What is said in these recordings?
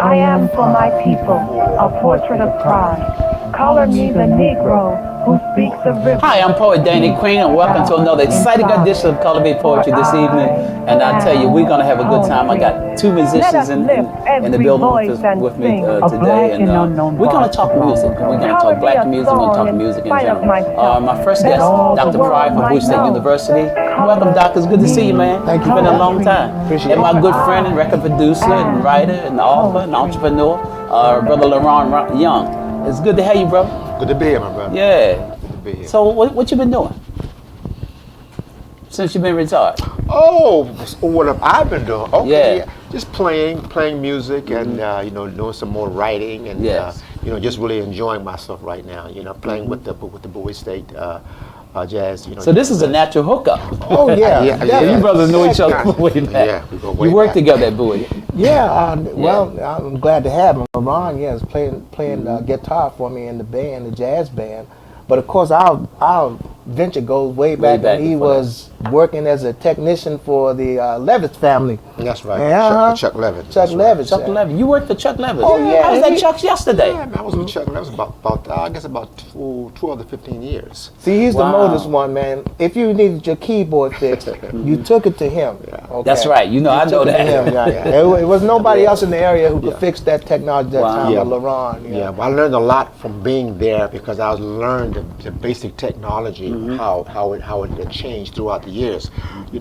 I am for my people, a portrait of pride. Color me the Negro who speaks of rivers. Hi, I'm poet Danny Queen, and welcome to another exciting edition of Color Me Poetry this evening. And I tell you, we're gonna have a good time. I got two musicians in the building with me today, and we're gonna talk music. We're gonna talk black music. We're gonna talk music in general. My first guest, Dr. Pryor from Bowie State University. Welcome, Doc. It's good to see you, man. Thank you. It's been a long time. Appreciate it. And my good friend and record producer and writer and author and entrepreneur, Brother Leroy Young. It's good to have you, bro. Good to be here, my brother. Yeah. Good to be here. So what you been doing since you've been retired? Oh, what have I been doing? Okay, Yeah. just playing music, and doing some more writing, and Yes. just really enjoying myself right now. Playing with the Bowie State jazz. So this is a natural hookup. Oh yeah, You brothers know each other way back. Yeah, we go way You work back. together at Bowie. Yeah, well, I'm glad to have him. Ron, yes, playing guitar for me in the band, the jazz band. But of course, our venture goes way back when he before was working as a technician for the Levitt family. That's right. Yeah. Chuck Levitt. Chuck That's right. Levitt. Chuck Levitt. You worked for Chuck Levitt. Oh, yeah. I was at Chuck's yesterday. Yeah, man, I was with Chuck Levitt about I guess about 12 to 15 years. See, he's Wow. the modest one, man. If you needed your keyboard fixed, you took it to him. Yeah. Okay? That's right. You know, I know Took it to him, that. yeah. It was nobody else in the area who could fix that technology at that Wow. time Yeah. but LaRon. Yeah, well, I learned a lot from being there because I learned the basic technology, how it had changed throughout the years.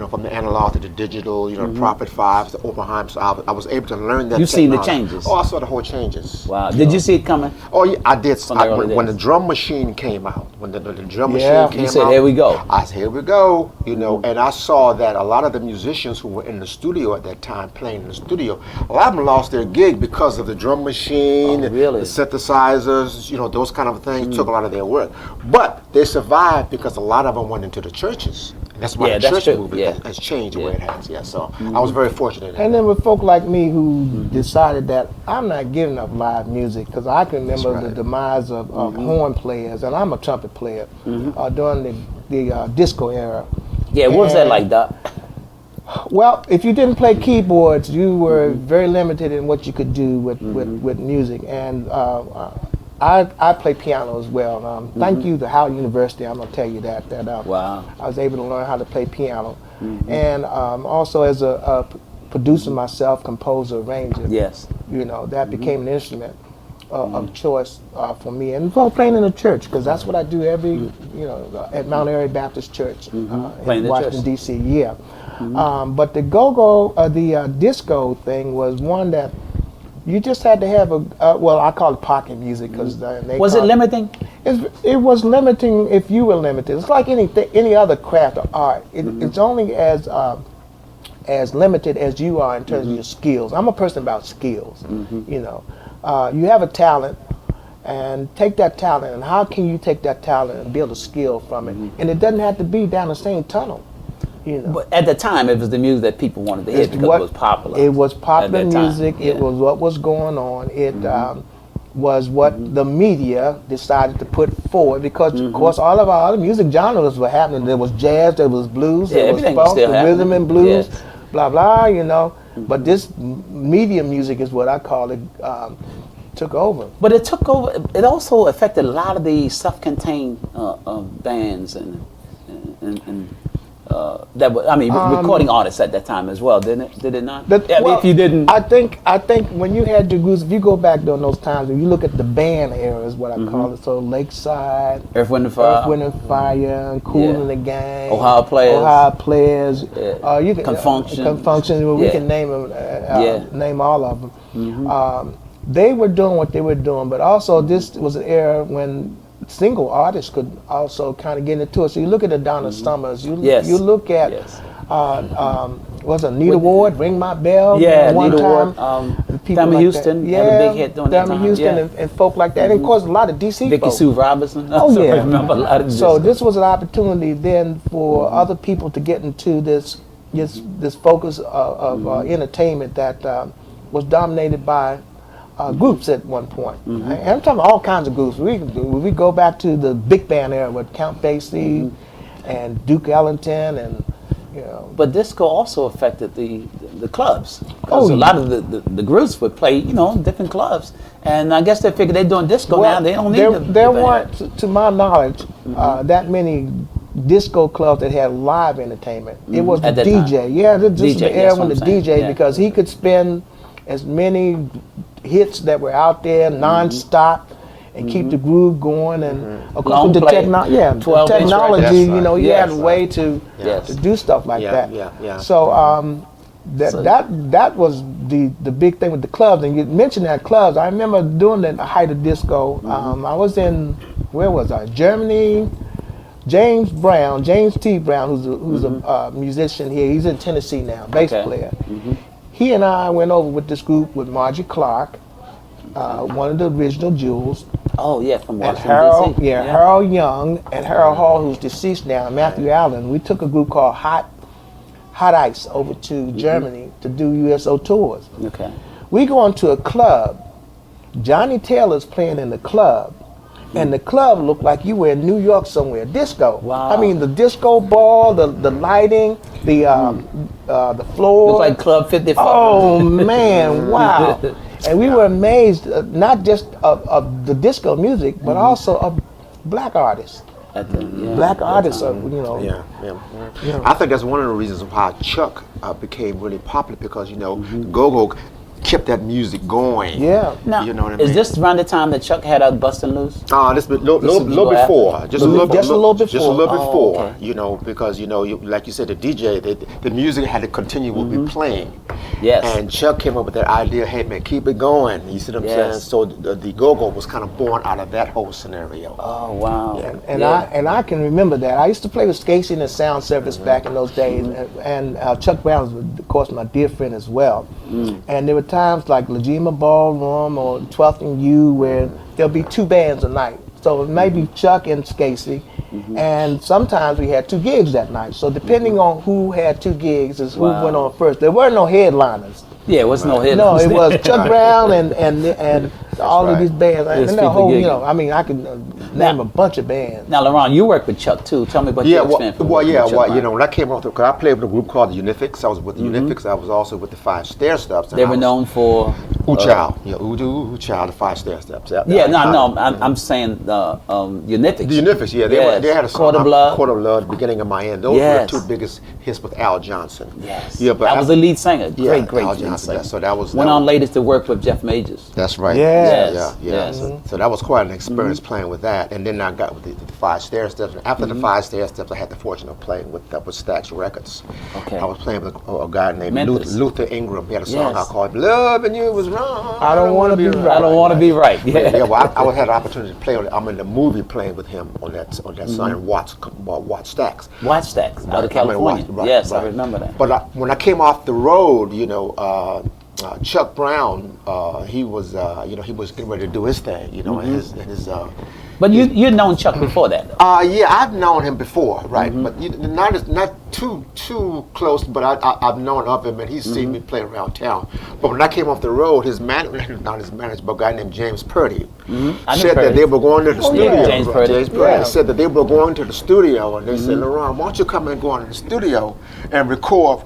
From the analog to the digital, the Prophet 5s, the Oppenheim. So I was able to learn that. You've seen the technology. changes. Oh, I saw the whole changes. Wow. Did you see it coming? Oh, yeah, I did. From the early When the days. drum machine came out, when the drum Yeah. machine came You out, said, here we go. I said, here we go. And I saw that a lot of the musicians who were in the studio at that time, playing in the studio, a lot of them lost their gig because of the drum machine, Oh, really? the synthesizers, those kind of things took a lot of their work. But they survived because a lot of them went into the churches. And that's why Yeah, the that's church true. movement Yeah. has changed the way Yeah. it has. Yeah, so I was very fortunate. And then with folk like me who decided that I'm not giving up live music, because I can remember That's right. the demise of horn players, and I'm a trumpet player, during the disco era. Yeah, what was that like, Doc? Well, if you didn't play keyboards, you were very limited in what you could do with music. And I play piano as well. Thank you to Howard University, I'm going to tell you that Wow. I was able to learn how to play piano. And also as a producer myself, composer, arranger, Yes. that became an instrument of choice for me. And playing in the church, because that's what I do at Mount Airy Baptist Church Playing in the Washington, church. D.C., yeah. But the go-go, the disco thing was one that you just had to have I call it pocket music, because Was it limiting? It was limiting if you were limited. It's like any other craft or art. It's only as limited as you are in terms of your skills. I'm a person about skills. You have a talent, and take that talent, and how can you take that talent and build a skill from it? And it doesn't have to be down the same tunnel. But at the time, it was the music that people wanted to hear because it was popular. It was popular at that time. music. Yeah. It was what was going on. It was what the media decided to put forward, because of course all of our other music genres were happening. There was jazz, there was blues, there was everything was funk, still the rhythm happening. and blues, Yes. blah blah. But this media music is what I call it. Took over. But it took over. It also affected a lot of the self-contained bands and that was, recording artists at that time as well, didn't it? Did it not? If you didn't, I think when you had your groups, if you go back during those times, if you look at the band era, is what I call it. So Lakeside, Earth, Wind and Fire, Earth, Wind and Fire, Cool and the Gang, Ohio Players, you can Confunction. We can name them, name all of them. They were doing what they were doing, but also this was an era when single artists could also kind of get into it. So you look at Donna Summers, you look at was Anita Ward, Ring My Bell, one Anita time. Ward, people Thelma like Houston that. had a big hit during that time. Thelma Houston and folk like that, and of course a lot of DC Vicky folk. Sue Robinson. Oh I yeah, remember a lot of so disco. this was an opportunity then for other people to get into this focus of entertainment that was dominated by groups at one point. And I'm talking about all kinds of groups. We go back to the big band era with Count Basie and Duke Ellington and You know. But disco also affected the clubs. Because Oh, a lot of the groups would play, you know, in different clubs. And I guess they figured they're doing disco now. They don't need there, the there band. weren't, to my knowledge, that many disco clubs that had live entertainment. It was the At that DJ. time. Yeah, this is DJ, the that's era what when I'm the saying. DJ, Yeah. because he could spin as many hits that were out there non-stop and keep the groove going. And of course, Long with the play, the 12 inch record. technology, That's you know, right. you Yes. had a way to Yes. do stuff like Yeah, that. yeah. So that was the big thing with the clubs. And you mentioned that clubs. I remember doing the height of disco. I was in, where was I? Germany. James T. Brown, who's a musician here. He's in Tennessee now, bass Okay. player. He and I went over with this group with Margie Clark, one of the original Jewels, Oh, yeah, from and Washington, Harold, D.C. Harold Young and Harold Hall, who's deceased now, and Matthew Allen. We took a group called Hot Ice over to Germany to do USO tours. Okay. We go into a club. Johnny Taylor's playing in the club, and the club looked like you were in New York somewhere. Disco. Wow. I mean, the disco ball, the lighting, the floor. Looks like Club 54. Oh man! Wow. And we were amazed, not just of the disco music, but also of black artists. Black artists, you know. Yeah. I think that's one of the reasons why Chuck became really popular, because, you know, go-go kept that music going. Yeah. Now, You know what I mean? is this around the time that Chuck had out Bustin' Loose? This little before before, just a little before. before. okay. You know, because like you said, the DJ, the music had to continue to be playing. Yes. And Chuck came up with that idea, hey man, keep it going. You see what I'm saying? Yes. So the go-go was kind of born out of that whole scenario. Oh, wow. And I can remember that. I used to play with Scacey in the sound service back in those days, and Chuck Brown was, of course, my dear friend as well. And there were times like Lajima Ballroom or 12th and U where there'll be two bands a night. So maybe Chuck and Scacey, and sometimes we had two gigs that night. So depending on who had two gigs is who went on first. There were no headliners. Yeah, it was no hit. No, it was Chuck Brown and all of right. these bands. There's And the people whole, you gigging. know, I mean, I could name a bunch of bands. Now, LaRon, you work with Chuck too. Tell me about Yeah, your experience. with well, working yeah, with Chuck well, Brown. when I came off, because I played with a group called the Unifics. I was with the Unifics. I was also with the Five Stair Steps. They were known for. Ooh Child, Ooh Child, the Five Stair Steps. Yeah, no, I'm saying Unifics. The Unifics, yeah, Yes. they had a song, Court of Love. Court of Love, Beginning of My End. Those Yes. were the two biggest hits with Al Johnson. Yes. Yeah, but that was the lead singer. Yeah, Great Al lead Johnson. singer. Yeah, so that was Went on later to work with Jeff Majors. That's right. Yes. Yeah. Yes. So that was quite an experience playing with that. And then I got with the Five Stair Steps. And after the Five Stair Steps, I had the fortune of playing with Stax Records. Okay. I was playing with a guy named Memphis. Luther Ingram. He had a song Yes. I called "Loving You Was Wrong." I don't wanna be right. I don't want to be right. Yeah. Yeah, well, I had an opportunity to play on it. I'm in the movie playing with him on that song in Watts Stax. Watch that out of California. Yes, I remember that. But when I came off the road, Chuck Brown, he was getting ready to do his thing, and his. But you'd known Chuck before that, though. Yeah, I've known him before, right? But not too close. But I've known of him, and he's seen me play around town. But when I came off the road, not his manager, but a guy named James Purdy I know said that Purdy. they were going to the studio. yeah. James Purdy. Yeah. said that they were going to the studio, and they said, "LaRon, why don't you come and go into the studio and record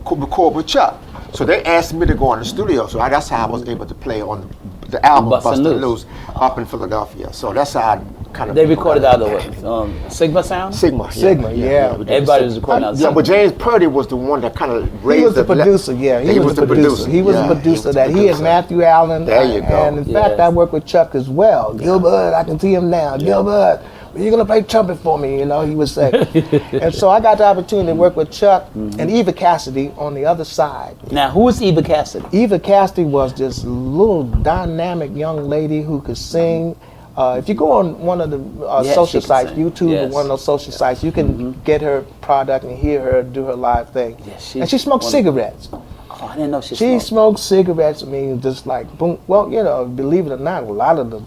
with Chuck?" So they asked me to go in the studio. So that's how I was able to play on the album Bustin' "Bustin' Loose. Loose" up in Philadelphia. So that's how I kind of. They recorded out of what? Sigma Sound? Sigma. Sigma, yeah. we did Everybody Sigma. was recording out of Yeah, Sigma. but James Purdy was the one that kind of raised He was the le- producer, yeah. He was the producer. He was Yeah, the producer was that. the He and producer. Matthew Allen. There you go. And in fact, Yes. I work with Chuck as well. Gilbert, I can see him now. Gilbert, you're going to play trumpet for me, he would say. And so I got the opportunity to work with Chuck and Eva Cassidy on the other side. Now, who is Eva Cassidy? Eva Cassidy was this little dynamic young lady who could sing. If you go on one of the Yes, social she can sites, sing. YouTube Yes. or one of those social sites, you can get her product and hear her do her live thing. Yes, and she smoked cigarettes. Oh, I didn't know she She smoked. smoked cigarettes. I mean, just like boom. Well, believe it or not, a lot of the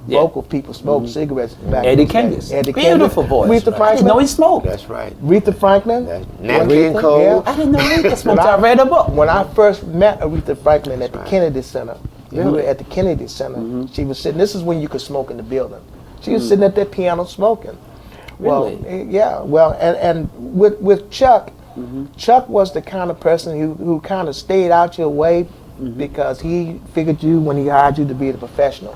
local people smoked cigarettes back Eddie in those Kendrick. days. Eddie Beautiful Kendrick, voice. Aretha I didn't Franklin. know he smoked. That's right. Aretha Franklin. Nat King Aretha, Cole. yeah. I didn't know Aretha smoked. When I read a book. When I first met Aretha Franklin at the Kennedy Center, we Really? were at the Kennedy Center. She was sitting. This is when you could smoke in the building. She was sitting at that piano smoking. Really? Well, yeah. Well, and with Chuck, Chuck was the kind of person who kind of stayed out your way because he figured you when he hired you to be a professional.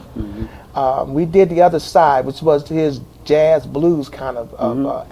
We did The Other Side, which was his jazz blues kind of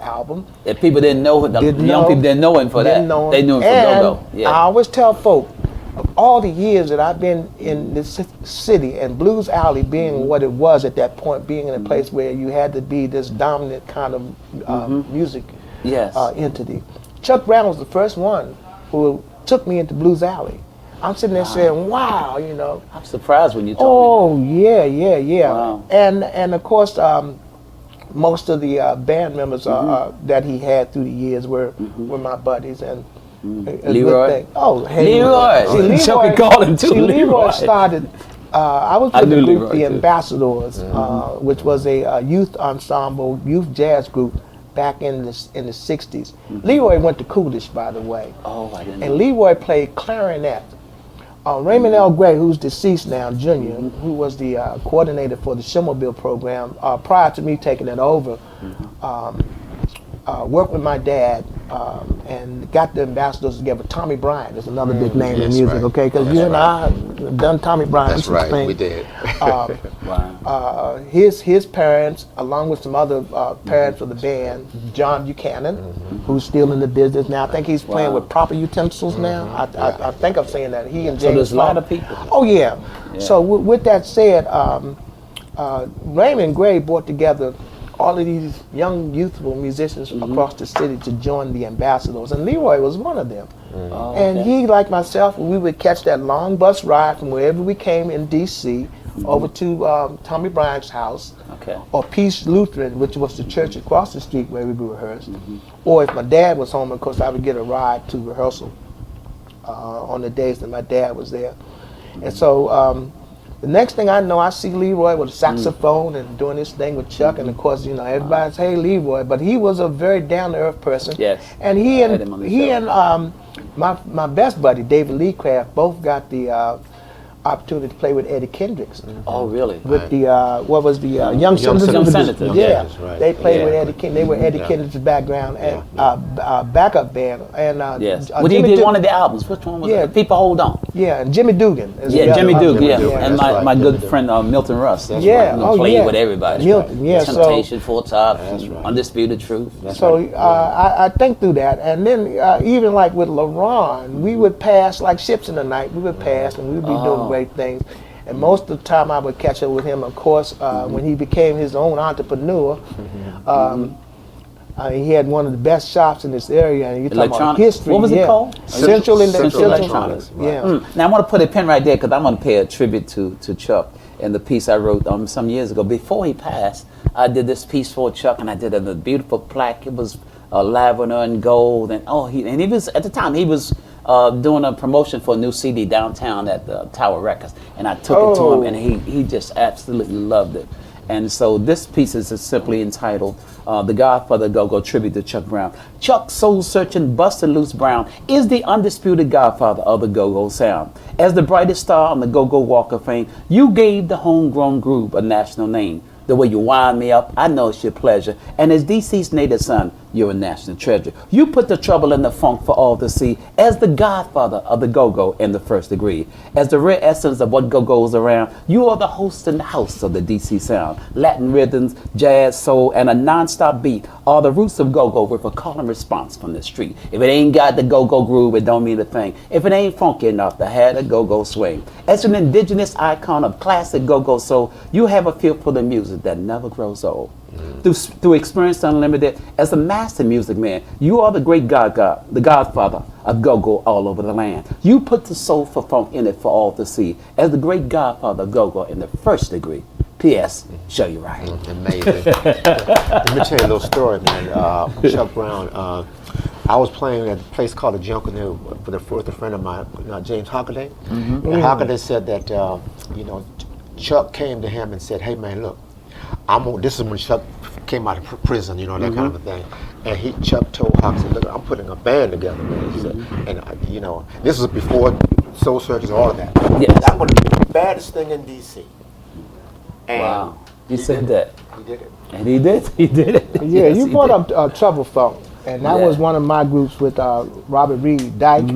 album. If people didn't know, young people didn't know him for that. They knew him for go-go. Yeah. I always tell folk, of all the years that I've been in this city, and Blues Alley being what it was at that point, being in a place where you had to be this dominant kind of music entity. Chuck Brown was the first one who took me into Blues Alley. I'm sitting there saying, wow, you know. I'm surprised when you told me. Oh, yeah. Wow. And of course, most of the band members that he had through the years were my buddies. And Leroy? Oh, hey. Leroy. See, Leroy. Chuck called him too. Leroy started, I was with the group, Leroy The too. Ambassadors, which was a youth ensemble, youth jazz group back in the 60s. Leroy went to Coolidge, by the way. Oh, I didn't know. And Leroy played clarinet. Raymond L. Gray, who's deceased now, Jr., who was the coordinator for the Schimmelbill program, prior to me taking it over, worked with my dad and got the ambassadors together. Tommy Bryant is another big name in music, okay? Because you and I have done Tommy Bryant. That's right, we did. His parents, along with some other parents of the band, John Buchanan, who's still in the business now. I think he's playing with Proper Utensils now. I think I'm saying that. He and James. So there's a lot of Long. people. Oh yeah. So with that said, Raymond Gray brought together all of these young, youthful musicians across the city to join the Ambassadors, and Leroy was one of them. And he, like myself, we would catch that long bus ride from wherever we came in D.C. over to Tommy Bryant's house, or Peace Lutheran, which was the church across the street where we would rehearse. Or if my dad was home, of course, I would get a ride to rehearsal on the days that my dad was there. And so the next thing I know, I see Leroy with a saxophone and doing this thing with Chuck, and of course, you know, everybody's, hey, Leroy, but he was a very down-to-earth person. Yes. And he and my best buddy, David Lee Craft, both got the opportunity to play with Eddie Kendricks. Oh, really? With the what was the Young Senators? Yeah, right. they played with Eddie. They were Eddie Kendricks' background and backup band. And yes. Well, he did one of the albums. Which one was it? People Hold On. Yeah, and Jimmy Dugan. Jimmy Dugan. Yeah, and That's my right. good friend Milton Russ. That's Yeah, right. Played with everybody. Milton, yeah. Temptation, Full Top, That's right. Undisputed Truth. So I think through that, and then even like with LaRon, we would pass like ships in the night. We would pass, and we would be doing great things. And most of the time, I would catch up with him. Of course, when he became his own entrepreneur, he had one of the best shops in this area. And you talk about history. What was it called? Central Electronics. Yeah. Now I want to put a pin right there because I want to pay a tribute to Chuck and the piece I wrote some years ago. Before he passed, I did this piece for Chuck, and I did a beautiful plaque. It was lavender and gold, and he was at the time he was doing a promotion for a new CD downtown at the Tower Records, and I took it to him, and he just absolutely loved it. And so this piece is simply entitled The Godfather Go-Go Tribute to Chuck Brown. Chuck soul-searching, busted loose Brown is the undisputed godfather of the go-go sound. As the brightest star on the go-go walk of fame, you gave the homegrown groove a national name. The way you wind me up, I know it's your pleasure. And as DC's native son, you're a national treasure. You put the trouble and the funk for all to see as the godfather of the go-go in the first degree. As the rare essence of what go-go's around, you are the host in the house of the DC sound. Latin rhythms, jazz, soul, and a non-stop beat are the roots of go-go with a call and response from the street. If it ain't got the go-go groove, it don't mean a thing. If it ain't funky enough to have the go-go swing. As an indigenous icon of classic go-go soul, you have a feel for the music that never grows old. Through Experience Unlimited, as a master music man, you are the great the godfather of go-go all over the land. You put the soul for funk in it for all to see, as the great godfather of go-go in the first degree. P.S. Show you right. Amazing. Let me tell you a little story, man. Chuck Brown. I was playing at a place called the Junkanoo with a friend of mine, James Hockaday. And Hockaday said that, Chuck came to him and said, "Hey, man, look, this is when Chuck came out of prison, that kind of a thing." And Chuck told Hawk, said, "Look, I'm putting a band together, man." He said, and this was before Soul Searchers, all of that. Yes. I'm going to be the baddest thing in DC. And wow, he said that. He did it. And he did it. Yeah, Yes, you he brought did. up Trouble Funk. and that Yeah. was one of my groups with Robert Reed Dyke.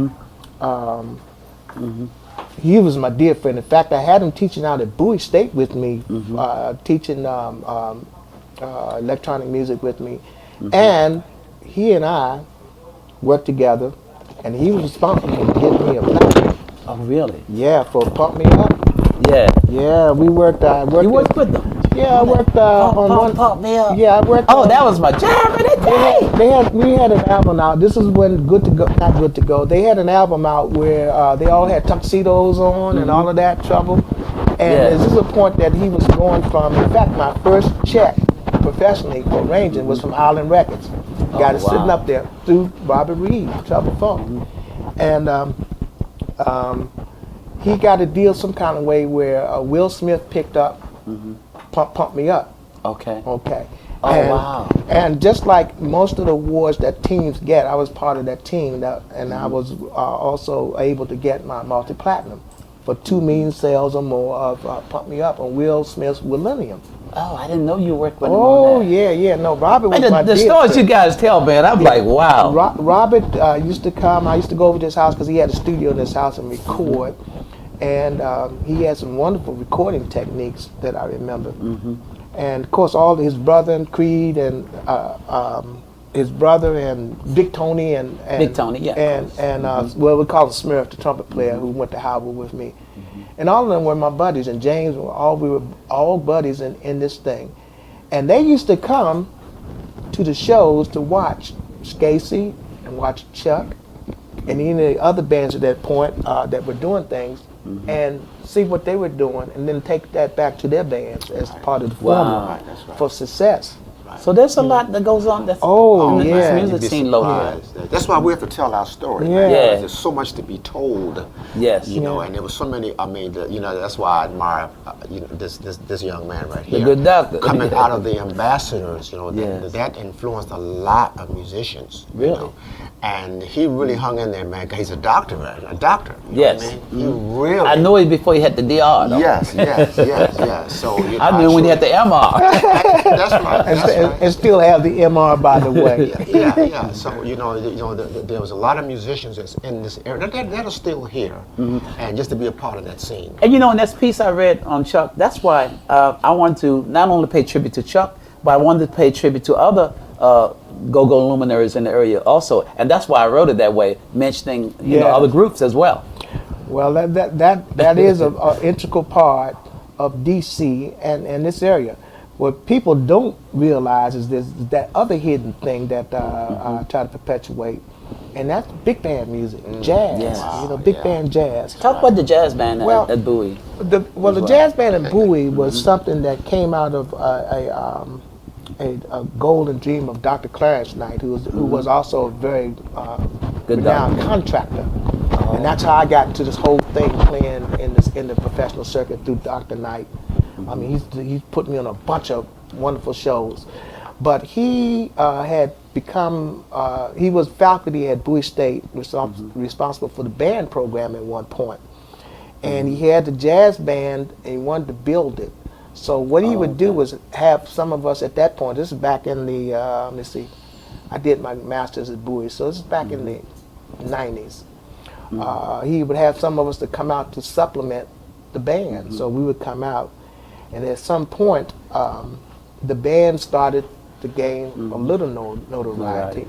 He was my dear friend. In fact, I had him teaching out at Bowie State with me, teaching electronic music with me, and he and I worked together, and he was responsible for getting me a platinum. Oh, really? Yeah, for Pump Me Up. Yeah. Yeah, we worked. I worked. You worked with them? Yeah, I worked on one. Pump Me Up. Yeah, I worked. Oh, on, that was my jam of the day. we had an album out. This is when Good to Go, not Good to Go. They had an album out where they all had tuxedos on and all of that trouble. And this is a point that he was going from. In fact, my first check professionally for arranging was from Island Records. Got it sitting up there through Robert Reed, Trouble Funk. And he got a deal some kind of way where Will Smith picked up Pump Me Up. Okay. Okay. Oh, wow. And just like most of the awards that teams get, I was part of that team, and I was also able to get my multi-platinum for 2 million sales or more of Pump Me Up on Will Smith's Millennium. Oh, I didn't know you worked with him Oh, on that. yeah. No, Robert was my The dear stories friend. you guys tell, man, I'm like, wow. Robert used to come. I used to go over to his house because he had a studio in his house and record. And he had some wonderful recording techniques that I remember. And of course, all his brother and Creed and his brother and Big Tony and Big Tony, yeah. And well, we call him Smurf, the trumpet player who went to Howard with me. And all of them were my buddies, and James we were all buddies in this thing. And they used to come to the shows to watch Scacey and watch Chuck and any of the other bands at that point that were doing things and see what they were doing and then take that back to their bands as part of the formula for success. So there's a lot that goes on. That's Oh, on yeah. this You'd music be scene locally. surprised. That's why we have to tell our story. Yeah. Man. Yeah. There's so much to be told. Yes. You know, and there was so many. I mean, that's why I admire, this young man right here. The good doctor. Coming out of the ambassadors, Yes. that influenced a lot of musicians. You Really? know? And he really hung in there, man. 'Cause he's a doctor, man. A doctor. You know Yes. what I mean? He really. I knew it before he had the DR. Though. Yes. So I knew when he had the MR. That's right. That's right. And still have the MR, by the way. Yeah. So there was a lot of musicians that's in this area that are still here, and just to be a part of that scene. And in this piece I read on Chuck, that's why I wanted to not only pay tribute to Chuck, but I wanted to pay tribute to other go-go luminaries in the area also. And that's why I wrote it that way, mentioning other groups as well. Well, that is an integral part of DC and this area. What people don't realize is that other hidden thing that I try to perpetuate, and that's big band music, jazz. Yes. Big band jazz. Talk about the jazz band Well, at Bowie. The jazz band in Bowie was something that came out of a golden dream of Dr. Clarence Knight, who was also a very renowned contractor. And that's how I got into this whole thing playing in the professional circuit through Dr. Knight. I mean, he's put me on a bunch of wonderful shows. But he had become, he was faculty at Bowie State, responsible for the band program at one point. And he had the jazz band and he wanted to build it. So what he would do was have some of us at that point, this is back in the, let me see, I did my master's at Bowie, so this is back in the 90s. He would have some of us to come out to supplement the band. So we would come out, and at some point, the band started to gain a little notoriety.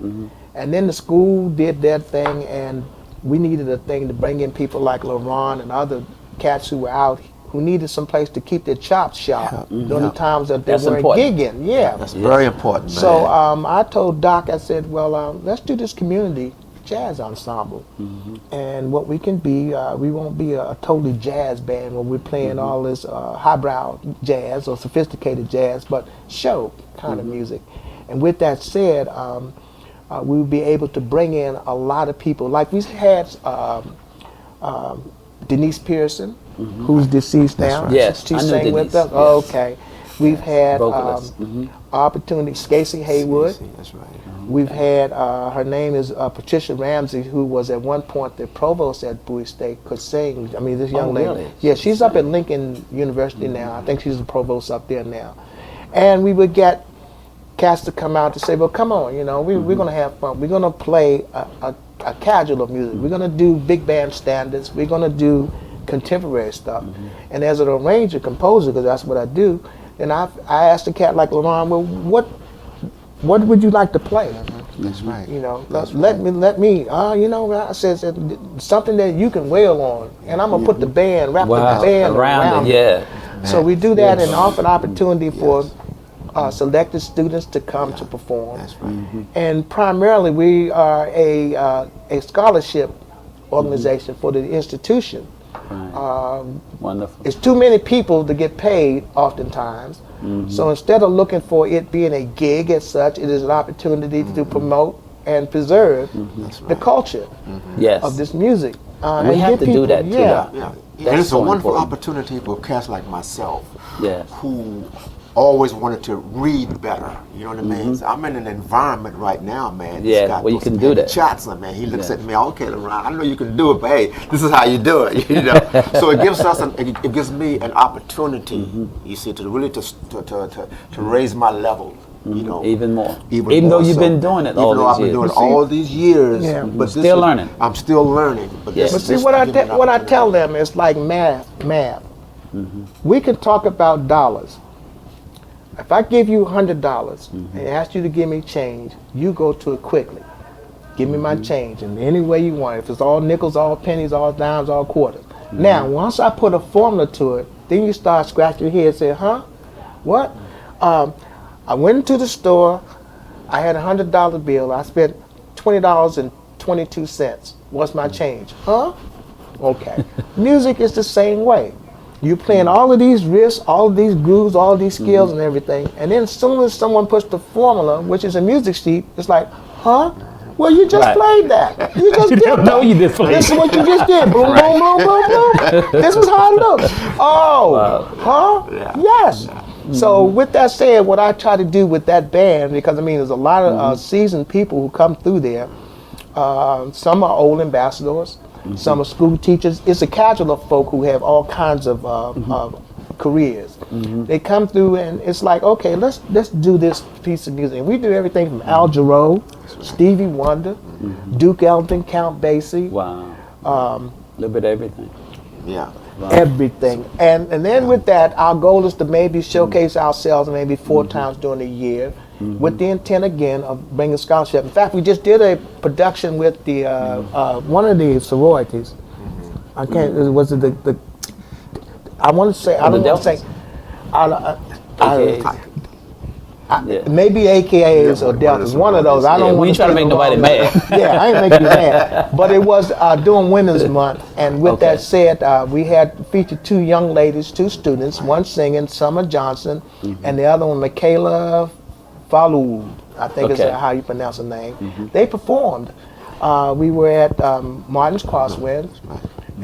And then the school did their thing, and we needed a thing to bring in people like Leroy and other cats who were out, who needed some place to keep their chops sharp during the times that they weren't gigging. Yeah, That's very important, man. so I told Doc, I said, well, let's do this community jazz ensemble. And what we can be, we won't be a totally jazz band where we're playing all this highbrow jazz or sophisticated jazz, but show kind of music. And with that said, we would be able to bring in a lot of people. Like we had Denise Pearson, who's deceased now. right. Yes, she I knew sang with Denise, us. yes. Okay. We've had Vocalist. opportunity, Scacey Haywood. That's right. We've had, her name is Patricia Ramsey, who was at one point the provost at Bowie State, could sing. I mean, this young lady. Really? Yeah, she's up at Lincoln University now. I think she's the provost up there now. And we would get cats to come out to say, well, come on, you know, we're going to have fun. We're going to play a casual of music. We're going to do big band standards. We're going to do contemporary stuff. And as an arranger, composer, because that's what I do, then I asked the cat like, LeRon, well, what would you like to play? That's right. You know, let me. You know, I said something that you can wail on, and I'm gonna put the band, wrap the band around it. Yeah. So we do that and offer an opportunity for selected students to come to perform. That's right. And primarily, we are a scholarship organization for the institution. Wonderful. It's too many people to get paid oftentimes. So instead of looking for it being a gig as such, it is an opportunity to promote and preserve the culture of this music. We and have get to do that too. Yeah. That's And it's so a wonderful important. opportunity for cats like myself Yes. who always wanted to read better. You know what I mean? So I'm in an environment right now, man. Yeah, it's got where you those can do that. Chats, man. He looks Yeah. at me, okay, LeRon, I know you can do it, but hey, this is how you do it. You know. So it gives us, it gives me an opportunity. You see, to really to raise my level. You know, Even more. Even Even more though you've so. been doing it Even all though these I've been years. doing it all these years, Yeah. but this Still is- learning. I'm still learning. But Yeah. this, But see, this what I gives me an what I tell opportunity. them is like math. We can talk about dollars. If I give you $100 and ask you to give me change, you go to it quickly. Give me my change in any way you want. If it's all nickels, all pennies, all dimes, all quarters. Now, once I put a formula to it, then you start scratching your head and say, huh? What? I went into the store. I had a $100 bill. I spent $20.22. What's my change? Huh? Okay. Music is the same way. You're playing all of these riffs, all of these grooves, all of these scales and everything. And then as soon as someone puts the formula, which is a music sheet, it's like, huh? Well, you just Right. played that. You just did that. No, you did play This is it. what you just did. Boom, boom, boom, boom, boom. This is how it looks. Oh, huh? Yes. So with that said, what I try to do with that band, because I mean, there's a lot of seasoned people who come through there. Some are old ambassadors. Some are school teachers. It's a casual of folk who have all kinds of careers. They come through and it's like, okay, let's do this piece of music. And we do everything from Al Jarreau, Stevie Wonder, Duke Ellington, Count Basie, Wow. A little bit of everything. Yeah. everything. And then with that, our goal is to maybe showcase ourselves maybe 4 times during the year, with the intent again of bringing scholarship. In fact, we just did a production with the one of the sororities. I can't. Was it the? I want to say. I don't want to say. AKAs. Yeah. Maybe AKAs or Deltas. One of those. I don't We want ain't trying to make nobody mad. Yeah, I ain't making you mad. But it was during Women's Month, and with that said, we had featured 2 young ladies, 2 students, one singing, Summer Johnson, and the other one, Michaela Falou, I think is how you pronounce her name. They performed. We were at Martin's Crosswinds,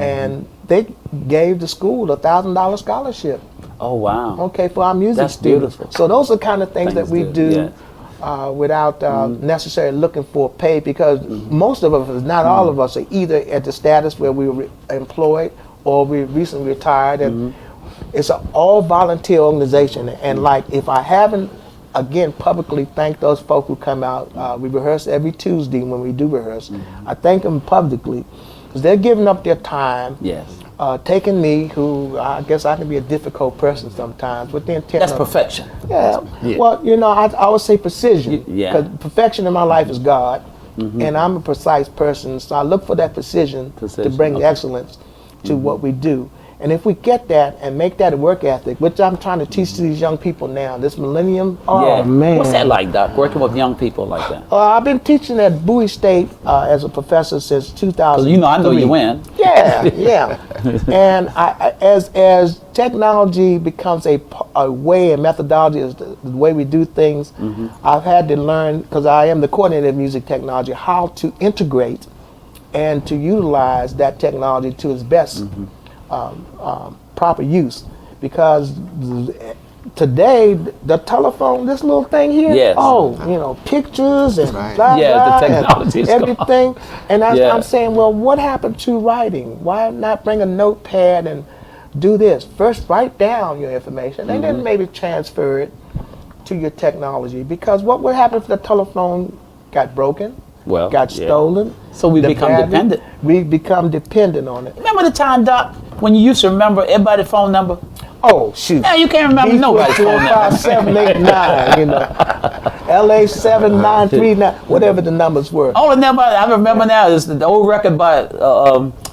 and they gave the school a $1,000 scholarship. Oh, wow. Okay, for our music That's students. beautiful. So those are kind of things that Things we to- do without necessarily looking for pay, because most of us, not all of us, are either at the status where we were employed or we recently retired, and it's an all volunteer organization. And like, if I haven't again publicly thanked those folk who come out, we rehearse every Tuesday when we do rehearse. I thank them publicly because they're giving up their time. Yes. Taking me, who I guess I can be a difficult person sometimes, with the intent That's of perfection. yeah. Yeah. Well, you know, I would say precision. Yeah. Because perfection in my life is God, and I'm a precise person, so I look for that precision to Precision, bring okay. excellence to what we do. And if we get that and make that a work ethic, which I'm trying to teach to these young people now, this millennium, oh Yeah. man. What's that like, Doc? Working with young people like that? I've been teaching at Bowie State as a professor since 2000. Because you know, I know you win. Yeah, yeah. And as technology becomes a way and methodology is the way we do things, I've had to learn, because I am the coordinator of music technology, how to integrate and to utilize that technology to its best proper use. Because today, the telephone, this little thing here, Yes. pictures and Right. blah, Yeah, blah, the technology and is gone. everything. And Yeah. I'm saying, well, what happened to writing? Why not bring a notepad and do this? First, write down your information, and then maybe transfer it to your technology, because what would happen if the telephone got broken, Well, got yeah. stolen? So we the become battery, dependent. We become dependent on it. Remember the time, Doc, when you used to remember everybody's phone number? Oh shoot! Now you can't remember nobody's phone number. 789, you know, LA 7939, whatever the numbers were. Only number I remember now is the old record by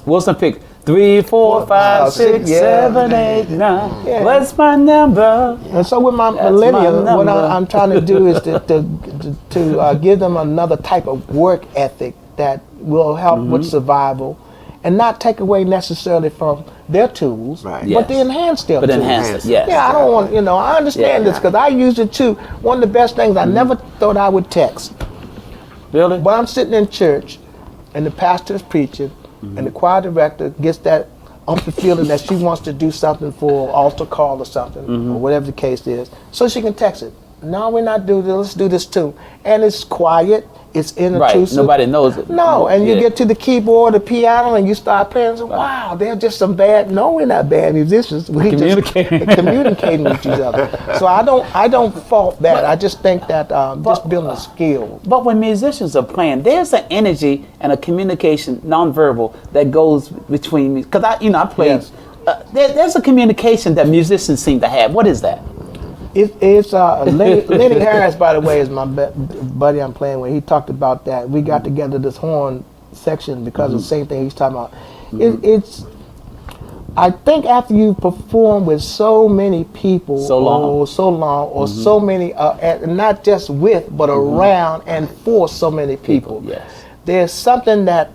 Wilson Pick. 3, 4, 5, 6, yeah. 7, 8, 9. Yeah. What's my number? And so with my That's my millennials, what number. I'm trying to do is to give them another type of work ethic that will help with survival, and not take away necessarily from their tools, Right. but Yes. to enhance their But tools. enhance it, yes. Yeah, I don't want, I understand Yeah. this because I use it too. One of the best things I never thought I would text. Really? But I'm sitting in church, and the pastor is preaching, and the choir director gets that umpty feeling that she wants to do something for altar call or something, or whatever the case is, so she can text it. No, we're not doing this. Let's do this too. And it's quiet. It's Right. inintrusive. Nobody knows it. No, and you Yeah. get to the keyboard, the piano, and you start playing. And say, wow, they're just some bad. No, we're not bad musicians. We Communicating. just communicating with each other. So I don't fault that. I just think that just building a skill. But when musicians are playing, there's an energy and a communication, nonverbal, that goes between me. Because I played. Yes. There's a communication that musicians seem to have. What is that? It's Lenny Harris, by the way, is my buddy I'm playing with. He talked about that. We got together this horn section because of the same thing he's talking about. It's I think after you perform with so many people So long. or so many, not just with, but around and for so many people, Yes. there's something that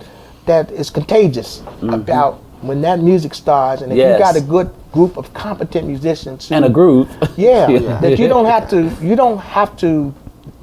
is contagious about when that music starts, and if Yes. you got a good group of competent musicians who- And a groove. yeah, that you don't have to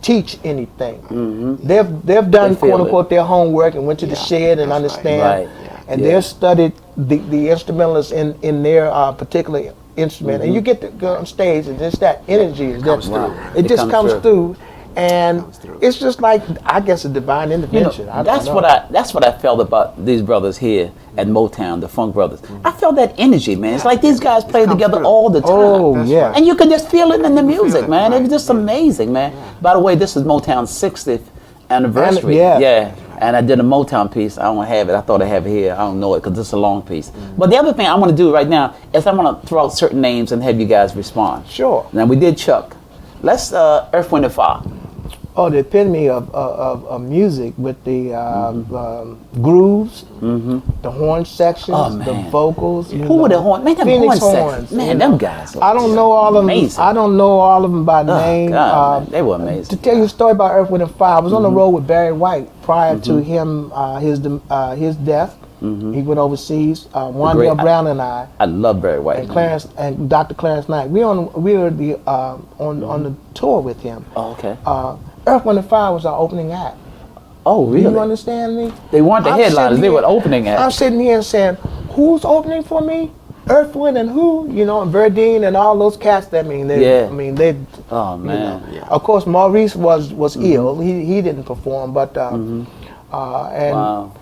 teach anything. They've done They feel quote unquote their homework and went to the shed and that's understand, right. and Yeah. they've studied the instrumentalists in their particular instrument, and you get to go on stage and just that energy is comes just through. it just comes through, and Comes through. it's just like I guess a divine intervention. I don't that's know. what I felt about these brothers here at Motown, the Funk Brothers. I felt that energy, man. It's like these guys play come together through. all the time. Oh That's yeah, right. And you can just feel it in the music, it, man. It was right. just amazing, man. By the way, this is Motown's 60th anniversary. yeah. And I did a Motown piece. I don't have it. I thought I have it here. I don't know it because it's a long piece. But the other thing I want to do right now is I want to throw out certain names and have you guys respond. sure. Now, we did Chuck. Let's Earth, Wind, and Fire. Oh, the epitome of music with the grooves, the horn sections, Oh, the man. vocals. you Who were know. the horn? Man, them Phoenix horn horns, sections. Man, you them know. guys. I don't know all of them. Amazing. I don't know all of them by name. God, man, they were amazing. To tell you a story about Earth, Wind, and Fire, I was on the road with Barry White prior to him his death. He went overseas. Wandale Brown and I. I love Barry White. And Clarence and Dr. Clarence Knight. We were on the tour with him. Oh, okay. Earth, Wind, and Fire was our opening act. Oh, Do really? you understand me? They weren't the I'm headliners. sitting They were here- opening I'm acts. sitting here and saying, who's opening for me? Earth, Wind, and who? You know, and Verdine and all those cats. They, Yeah. they. Oh, man. Of course, Maurice was ill. He didn't perform, but and Wow.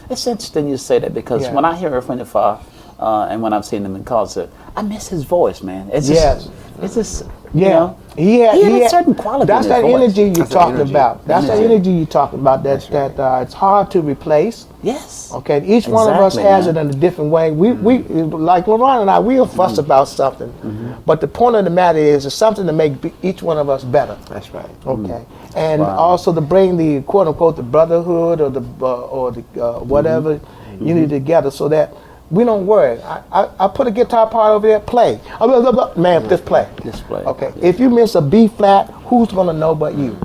It's interesting you say that because Yeah. when I hear Earth, Wind, and Fire, and when I've seen them in concert, I miss his voice, man. It's just, Yes. it's just, yeah, you know, he had a certain quality. That's in his that voice. energy you're That's that talking energy. about. That's that Energy. energy you're talking about. It's hard to replace. Yes. Okay, each one of us Exactly, has man. it in a different way. We like LeRon and I, we'll fuss about something, but the point of the matter is, it's something to make each one of us better. That's right. Okay, and Wow. also to bring the quote unquote the brotherhood or the whatever unity together, so that we don't worry. I put a guitar part over there. Play, man. Just play. Just play. Okay. If you miss a B flat, who's gonna know but you?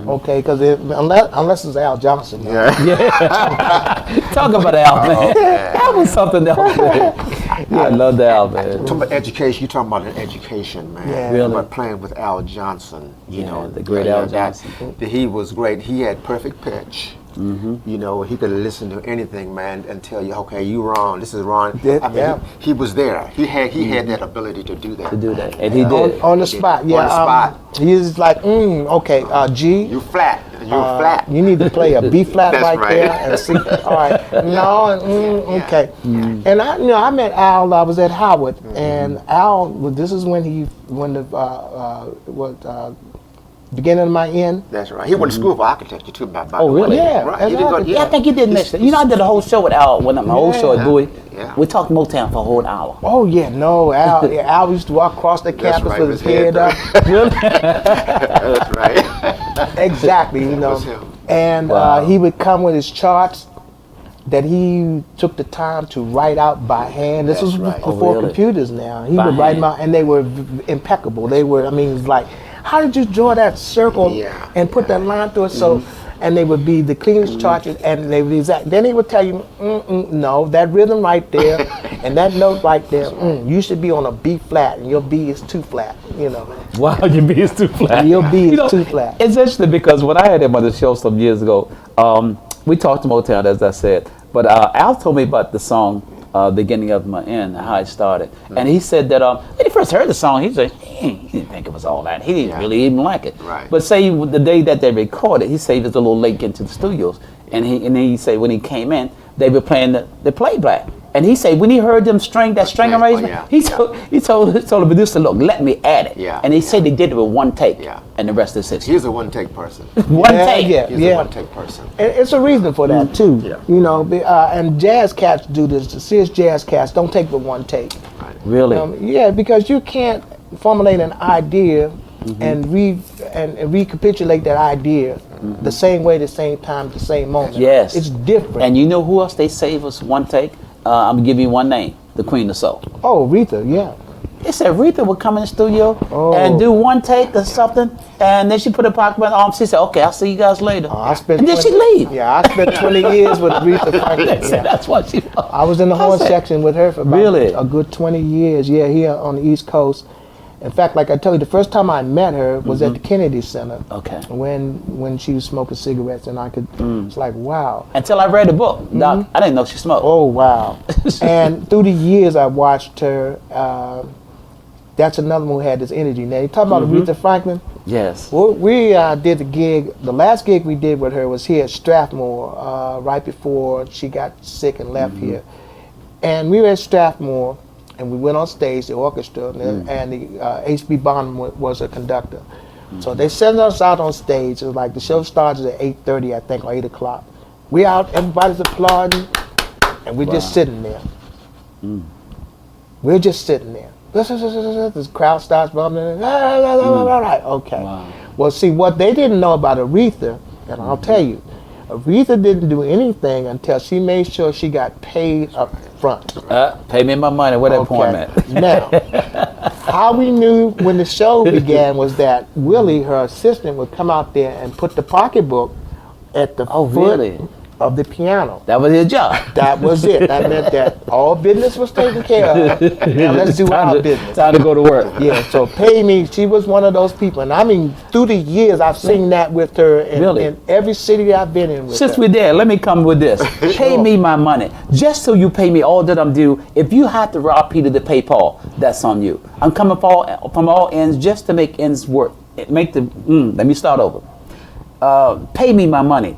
Okay, because unless it's Al Johnson. Talk about Al, man. That was something else, man. I love the Al, man. Talking about education, you're talking about an education, man. Yeah. Really? About playing with Al Johnson, you Yeah, know. the great Al that- Johnson. he was great. He had perfect pitch. You know, he could listen to anything, man, and tell you, okay, you wrong. This is wrong. Yeah, I mean, yeah. he was there. He had that ability to do that. To do that. And he did. On the spot, yeah. On the spot. He's like, okay, G. You flat. You were flat. You need to play a B flat That's right right. there and see. All right, no, okay. And I met Al. I was at Howard, and Al. This is when beginning of my end. That's right. He went to school for architecture too. By Oh, the way. really? Yeah, Right. as He did go, architect. Yeah, I think you did mention. You know, I did a whole show with Al when my old show at Yeah. Bowie. Yeah. We talked Motown for a whole hour. Oh yeah, no, Al. Yeah, Al used to walk across the campus right, with his head up. That's right. Exactly, you know. was him. And Wow. he would come with his charts that he took the time to write out by hand. This That's was right. before really? computers now. He By would write hand. them out, and they were impeccable. They were, I mean, it's like, how did you draw that circle Yeah. and put that line through it? So, and they would be the cleanest charts, and they would be exact. Then he would tell you, no, that rhythm right there, and that note right there, you should be on a B flat, and your B is too flat, you know. Wow, your B is too flat. Your B is You know, too flat. It's interesting because when I had him on the show some years ago, we talked to Motown, as I said, but Al told me about the song Beginning of My End, how it started. And he said that when he first heard the song, he said he didn't think it was all that. He didn't really even like it. Right. But say the day that they recorded, he said he was a little late into the studios. And he said when he came in, they were playing the playback. And he said when he heard them string arrangement, yeah. he told the producer, look, let me add it. Yeah. And he said they did it with one take. Yeah. And the rest is history. He's a one-take person. One Yeah, take. yeah. He's a one-take person. And it's a reason for that too. Yeah. You know, and jazz cats do this. The serious jazz cats don't take but one take. Really? Yeah, because you can't formulate an idea and recapitulate that idea the same way, the same time, the same moment. Yes. It's different. And you know who else they say was one take? I'm gonna give you one name, the Queen of Soul. oh, Aretha, yeah. They said Aretha would come in the studio Oh. and do one take or something, and then she put her pocket on her arm. She said, "Okay, I'll see you guys later." I spent and then she 20 leave. Yeah, I spent 20 years with Aretha Franklin. They said Yeah. that's what she. I was in the horn section with her for about Really? a good 20 years. Yeah, here on the East Coast. In fact, like I told you, the first time I met her was at the Kennedy Center. Okay. When she was smoking cigarettes, and I could, it's like, wow. Until I read the book, Doc, I didn't know she smoked. Oh, wow. And through the years, I watched her. That's another one who had this energy. Now, you talk about Aretha Franklin. Yes. Well, we did the gig. The last gig we did with her was here at Strathmore, right before she got sick and left here. And we were at Strathmore, and we went on stage, the orchestra, and the H.B. Bonham was a conductor. So they sent us out on stage. It was like the show started at 8:30, I think, or 8 o'clock. We out, everybody's applauding, and we're just sitting there. We're just sitting there. This crowd starts bumping. Right, okay. Wow. Well, see, what they didn't know about Aretha, and I'll tell you, Aretha didn't do anything until she made sure she got paid up front. Pay me my money. Where that point at? Now, how we knew when the show began was that Willie, her assistant, would come out there and put the pocketbook at the foot really? of the piano. That was his job. That was it. That meant that all business was taken care of. Now let's do our business. Time to go to work. Yeah, so pay me. She was one of those people. And I mean, through the years, I've seen that with her in every city I've been in with Since her. we're there, let me come with this. Pay me my money. Just so you pay me all that I'm due. If you have to rob Peter to pay Paul, that's on you. I'm coming from all ends just to make ends work. Let me start over. Pay me my money.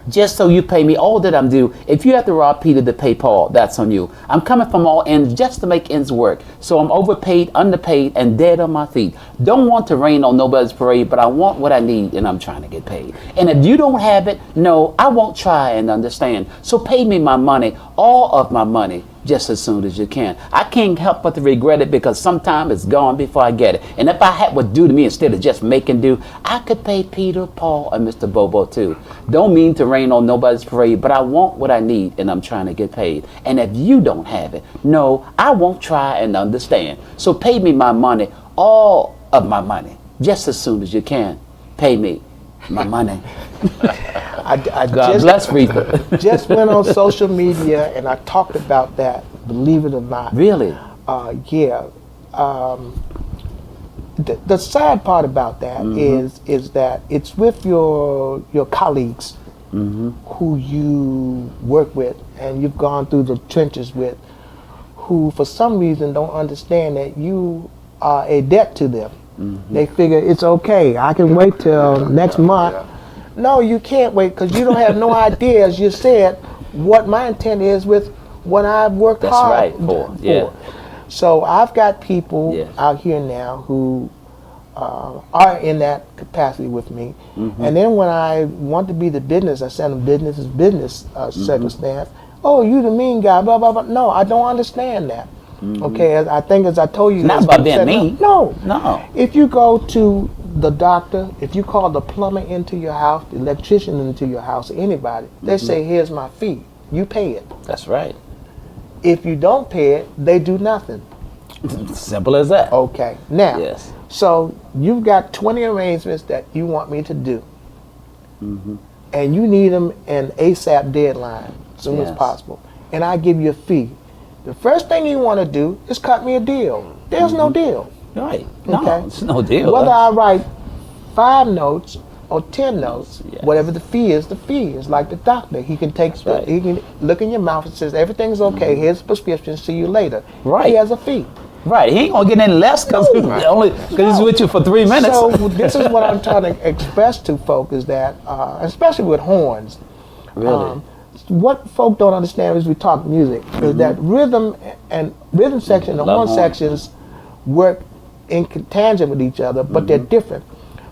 Just so you pay me all that I'm due. If you have to rob Peter to pay Paul, that's on you. I'm coming from all ends just to make ends work. So I'm overpaid, underpaid, and dead on my feet. Don't want to rain on nobody's parade, but I want what I need, and I'm trying to get paid. And if you don't have it, no, I won't try and understand. So pay me my money, all of my money, just as soon as you can. I can't help but to regret it because sometimes it's gone before I get it. And if I had what due to me instead of just making do, I could pay Peter, Paul, and Mr. Bobo too. Don't mean to rain on nobody's parade, but I want what I need and I'm trying to get paid. And if you don't have it, no, I won't try and understand. So pay me my money, all of my money, just as soon as you can. Pay me my money. I God bless Rita. just went on social media and I talked about that, believe it or not. Really? Yeah. The sad part about that is that it's with your colleagues who you work with and you've gone through the trenches with, who for some reason don't understand that you are a debt to them. They figure it's okay, I can wait till next month No, you can't wait because you don't have no idea, as you said, what my intent is with what I've worked That's hard right, for. Yeah. So I've got people Yes. out here now who are in that capacity with me. And then when I want to be the business, I send them business circumstance. Oh, you the mean guy, blah, blah, blah. No, I don't understand that. Okay, I think as I told you. Not that's about what being said, mean. No. No. If you go to the doctor, if you call the plumber into your house, the electrician into your house, anybody, they say, here's my fee. You pay it. That's right. If you don't pay it, they do nothing. Simple as that. Okay. Now, Yes. so you've got 20 arrangements that you want me to do. And you need them in ASAP deadline, as soon as Yes. possible. And I give you a fee. The first thing you want to do is cut me a deal. There's no deal. Right. No, Okay. it's no deal. Whether I write 5 notes or 10 notes, Yes. whatever the fee is, the fee is like the doctor. He can take, right. he can look in your mouth and says everything's okay. Here's the prescription. See you later. Right. He has a fee. Right. He ain't gonna get any less because he's with you for 3 minutes. So this is what I'm trying to express to folk is that, especially with horns, Really? what folk don't understand as we talk music is that rhythm section and Love horn horn. sections work in tangent with each other, but they're different.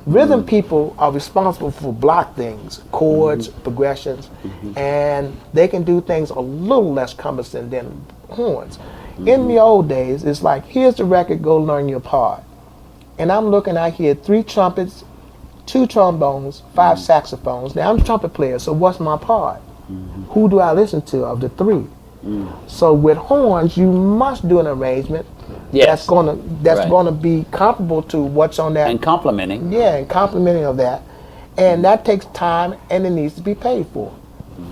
Rhythm people are responsible for block things, chords, progressions, and they can do things a little less cumbersome than horns. In the old days, it's like, here's the record, go learn your part. And I'm looking, I hear 3 trumpets, 2 trombones, 5 saxophones. Now I'm a trumpet player, so what's my part? Who do I listen to of the 3? So with horns, you must do an arrangement Yes. that's Right. gonna be comparable to what's on that. And complimenting. Yeah, and complimenting of that. And that takes time and it needs to be paid for.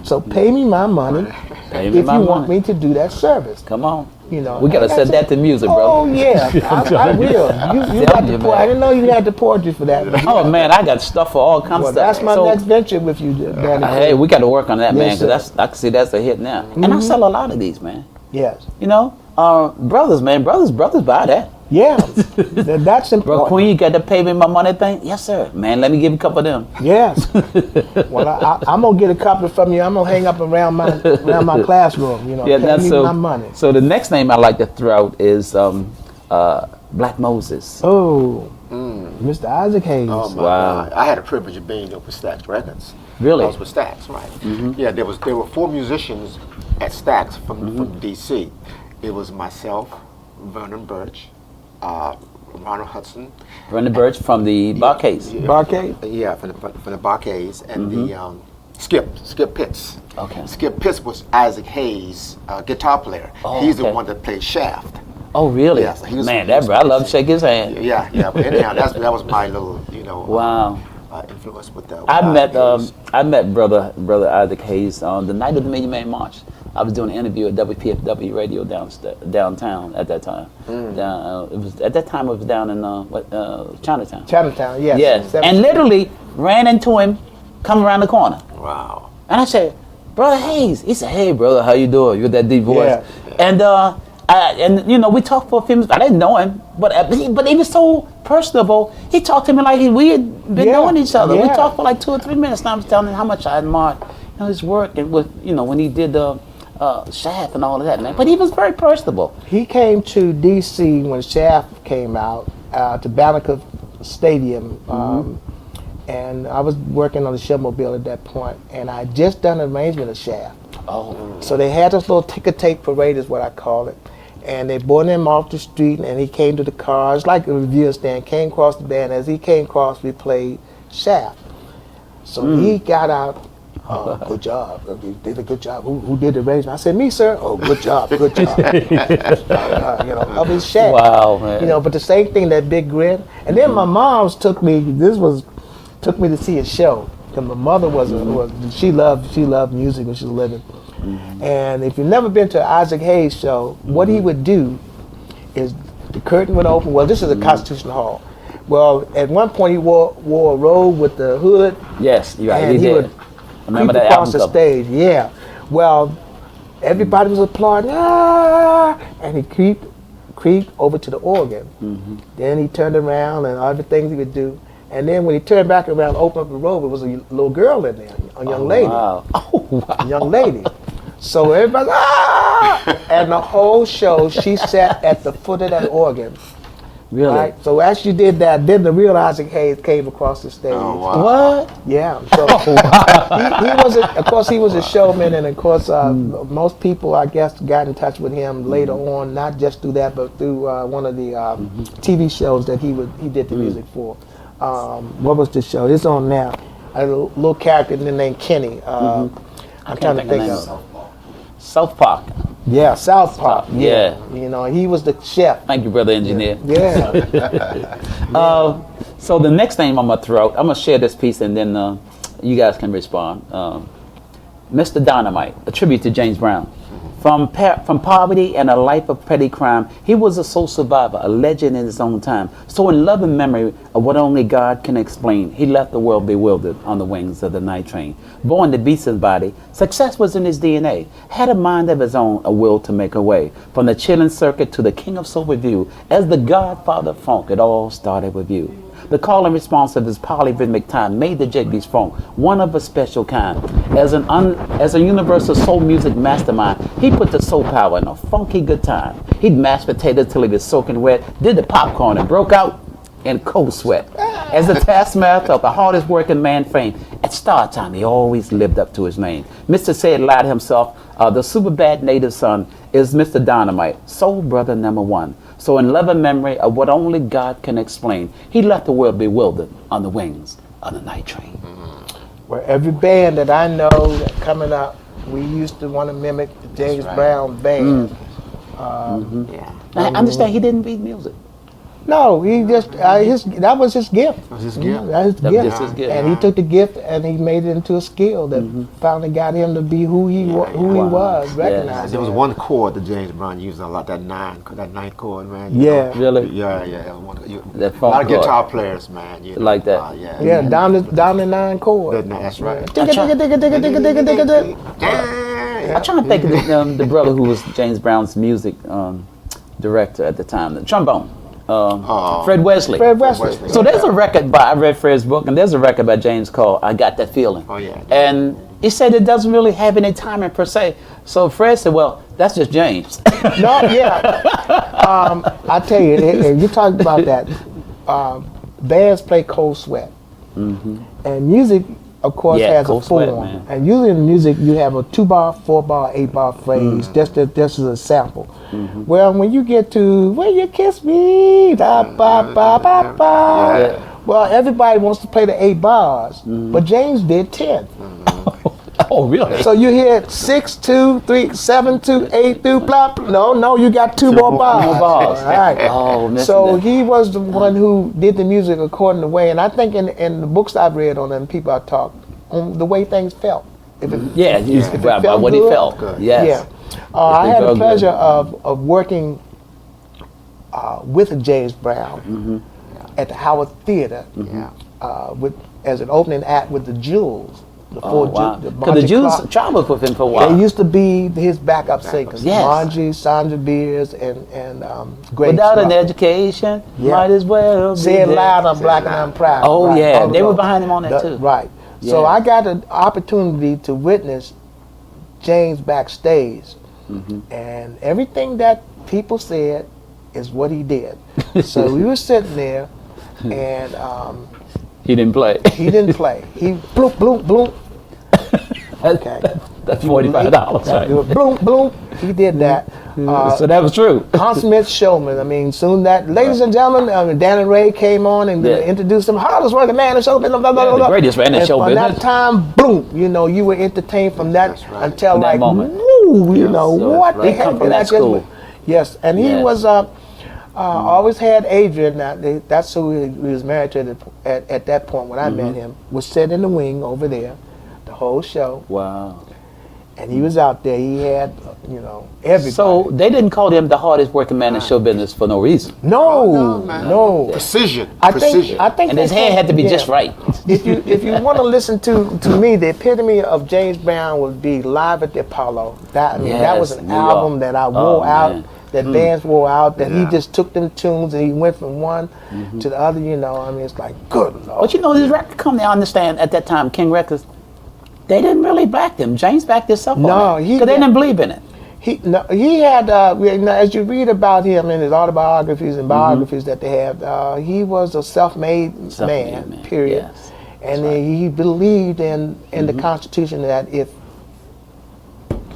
So pay me my money Pay me if my you want money. me to do that service. Come on. You know, We gotta and set that's that it. to music, Oh bro. yeah, I will. You got telling the you, poor. I man. didn't know you had the poetry for that. Oh man, I got stuff for all kinds Well, of stuff. that's my So, next venture with you, Danny. Hey, we got to work on that, man, Yes, because I can see that's a hit now. And I sell a lot of these, man. Yes. You know, brothers, man, brothers buy that. Yeah, that's Bro, important. Queen, you got to pay me my money thing? Yes, sir. Man, let me give you a couple of them. Yes. Well, I'm gonna get a couple from you. I'm gonna hang up around my classroom. You know, Yeah, pay that's me so. my money. So the next name I like to throw out is Black Moses. Oh, Mr. Isaac Hayes. Oh my Wow. God! I had the privilege of being with Stax Records. Really? I was with Stax, right? Yeah, there were 4 musicians at Stax from DC. It was myself, Vernon Birch, Ronald Hudson. Brenda Birch from the Barcades. Barcade? Yeah, from the Barcades and the Skip Pitts. Okay. Skip Pitts was Isaac Hayes' guitar player. Oh, He's the okay. one that played Shaft. Oh, really? Yes, he was- Man, that bro, I love to shake his hand. Yeah. But anyhow, that was my little, Wow. influence with the. I met Hayes. brother Isaac Hayes on the night of the Million Man March. I was doing an interview at WPFW radio downtown at that time. It was at that time. It was down in Chinatown. Chinatown, yes. Yes, 7th and literally ran into him coming around the corner. Wow. And I said, "Brother Hayes." He said, "Hey, brother, how you doing?" With that deep voice. Yeah. And we talked for a few minutes. I didn't know him, but he was so personable. He talked to me like we had been Yeah, knowing each other. We yeah. talked for like 2 or 3 minutes. And I was telling him how much I admired his work and with when he did the Shaft and all of that, man. But he was very personable. He came to D.C. when Shaft came out to Banneker Stadium, and I was working on the Showmobile at that point, and I had just done an arrangement of Shaft. Oh, So they had this little ticker tape parade, is what I call it, and they brought him off the street, and he came to the car. It's like a review stand. Came across the band. As he came across, we played Shaft. So he got out. Oh, good job. You did a good job. Who did the arrangement? I said, me, sir. Oh, good job. Good job. Of his Shaft. wow, man. But the same thing, that big grin. And then my mom's took me to see a show. And my mother she loved music when she was living. And if you've never been to an Isaac Hayes show, what he would do is the curtain would open. Well, this is a Constitution Hall. Well, at one point he wore a robe with the hood. Yes, you're right. And He he did. would Remember creep that across album the cover? stage. Yeah. Well, everybody was applauding. Ah! And he creeped over to the organ. Then he turned around and all the things he would do. And then when he turned back around, opened up the robe, it was a little girl in there, a young lady. Wow. Oh, wow. A young lady. So everybody, ah! And the whole show, she sat at the foot of that organ. Really? Right? So as she did that, then the real Isaac Hayes came across the stage. Oh, wow. What? Yeah. So of course, he was a showman, and of course, most people, I guess, got in touch with him later on, not just through that, but through one of the TV shows that he did the music for. What was the show? It's on now. A little character named Kenny. I'm trying to think of. South Park. Yeah, South Park. Yeah. You know, he was the chef. Thank you, brother engineer. Yeah. So the next name I'm gonna throw out, I'm gonna share this piece, and then you guys can respond. Mr. Dynamite, a tribute to James Brown. From poverty and a life of petty crime, he was a soul survivor, a legend in his own time. So in love and memory of what only God can explain, he left the world bewildered on the wings of the night train. Born to beast his body, success was in his DNA. Had a mind of his own, a will to make a way. From the chilling circuit to the king of soul review, as the godfather of funk, it all started with you. The call and response of his polyrhythmic time made the JB's funk one of a special kind. As a universal soul music mastermind, he put the soul power in a funky good time. He'd mash potatoes till he was soaking wet, did the popcorn and broke out in cold sweat. As the taskmaster of the hardest working man fame, at star time he always lived up to his name. Mr. Said Loud himself, the super bad native son is Mr. Dynamite, soul brother number one. So in love and memory of what only God can explain, he left the world bewildered on the wings of the night train. Where every band that I know that coming up, we used to want to mimic the James Brown band. I understand he didn't read music. No, he just that was his gift. That was his gift. That was That was just his gift. And he took the gift and he made it into a skill that finally got him to be who he was, recognized. There was one chord that James Brown used a lot, that ninth chord, man. Yeah. Really? Yeah. That one, That a lot of funk guitar chord. players, man. You know, Like that. Yeah, down the 9 chord. That's right. Digga, digga, digga, digga, digga, digga, digga, digga. I'm trying to think of the brother who was James Brown's music director at the time, the trombone. Fred Wesley. Fred Wesley. So there's a record I read Fred's book, and there's a record by James called I Got That Feeling. Oh, yeah. And he said it doesn't really have any timing per se. So Fred said, well, that's just James. No, yeah. I tell you, and you talked about that. Bands play cold sweat. And music, of course, Yeah, has a cold sweat, form. man. And usually in music, you have a 2-bar, 4-bar, 8-bar phrase. Just as a sample. Well, when you get to "Will you kiss me?" Da, ba, ba, ba, ba. Well, everybody wants to play the 8 bars, but James did 10. Oh, really? So you hear 6, 2, 3, 7, 2, 8, 2, blah, blah. No, you got 2 more bars. more bars. All right. Oh, missing So that. he was the one who did the music according to the way, and I think in the books I've read on them, people I talked on the way things felt. If it, Yeah, about what he good, felt. good. Yes. Yeah. I had the felt good. pleasure of working with James Brown at the Howard Theater as an opening act with the Jewels. Oh, wow. the Because the Margie Jews Clark. traveled with him for a while. They used to be his backup singers. Yes. Margie, Sandra Beers, and Grace. Without an Russell. education, Yeah. might as well be Say it dead. loud, I'm black and I'm proud. Oh, Right. yeah. All They of were those. behind him on that, too. Right. So Yeah. I got an opportunity to witness James backstage. And everything that people said is what he did. So we were sitting there, and He didn't play. he didn't play. He bloop, bloop, bloop. Okay. That's $45, right? Bloop, bloop. He did that. So that was true. Consummate showman. I mean, soon that, ladies and gentlemen, Dan and Ray came on and Yeah. introduced him. Hardest working man in show business. Blah, blah, Yeah, blah, the blah. greatest man in And show from business. that time, boom, you were entertained from that That's right. until From that like, moment. woo, So what the he come heck from did I that just school. win? Yes, and he Yes. was always had Adrian. That's who he was married to at that point when I met him. Was sitting in the wing over there, the whole show, Wow. and he was out there. He had everybody. So they didn't call him the hardest working man in show business for no reason. no, man. no. Precision. I Precision. think And his they hair had to be yeah. just right. If you want to listen to me, the epitome of James Brown would be Live at the Apollo. That was Yes, an New York. album that I Oh, wore out man. that bands wore out, that he Yeah. just took them tunes and he went from one to the other, you know. I mean, it's like, good Lord. But you know, this record company, I understand at that time, King Records, they didn't really back them. James backed himself No, on it. Because they didn't believe in it. He had, you know, as you read about him in his autobiographies and biographies that they have, he was a self-made man, period. Yes. And he believed in the Constitution that if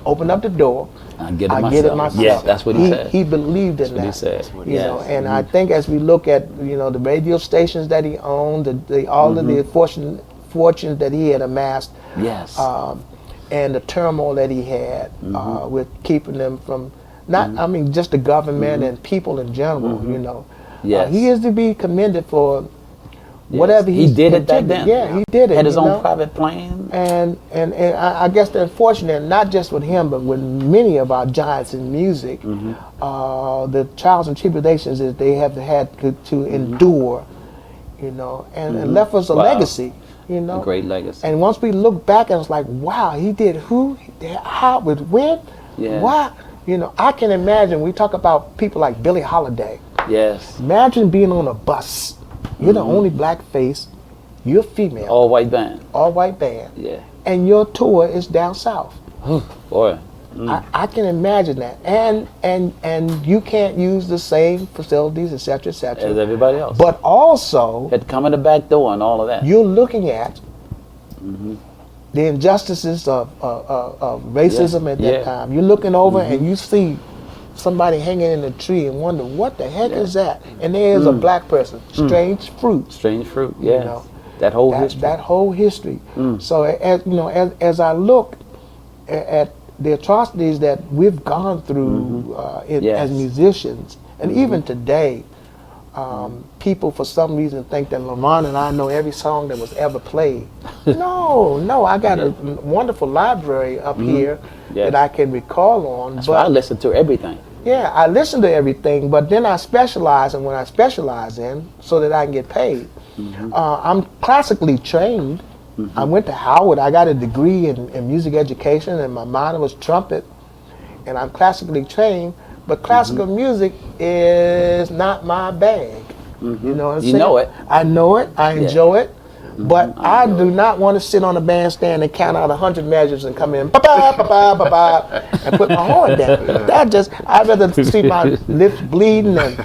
open up the door, I get it myself. Yes, that's what he said. He believed in That's what he that. said. You Yes. know, and I think as we look at, you know, the radio stations that he owned, all of the fortunes that he had amassed, Yes. and the turmoil that he had with keeping them from I mean, just the government and people in general, you know. Yes. He is to be commended for Yes. whatever he did it back then. Yeah, he did it. Had his you own know? private plane. And I guess the unfortunate, not just with him, but with many of our giants in music, the trials and tribulations that they have had to endure, you know, and left us a Wow. legacy, you know. A great legacy. And once we look back, and it's like, wow, he did who, how, with when, Yeah. why, you know. I can imagine. We talk about people like Billie Holiday. Yes. Imagine being on a bus. You're the only black face. You're female. All white band. All white band. Yeah. And your tour is down south. Boy. I can imagine that. And you can't use the same facilities, et cetera, et cetera. As everybody else. But also, Had to come in the back door and all of that. you're looking at the injustices of racism at that Yeah. time. You're looking over and you see somebody hanging in a tree and wonder, what the heck is that? And there's a black person. Strange fruit. Strange fruit. Yes. know, that whole history. That whole history. So as you know, as I look at the atrocities that we've gone through Yes. as musicians, and even today, people for some reason think that Lamont and I know every song that was ever played. No, I got a wonderful library up here Yes. that I can recall on. That's why I listen to everything. Yeah, I listen to everything, but then I specialize in what I specialize in so that I can get paid. I'm classically trained. I went to Howard. I got a degree in music education, and my minor was trumpet. And I'm classically trained, but classical music is not my bag. You know what I'm saying? You know it. I know it. I enjoy it. But I do not want to sit on a bandstand and count out 100 measures and come in, ba-ba, ba-ba, ba-ba, and put my horn down. That just, I'd rather see my lips bleeding and,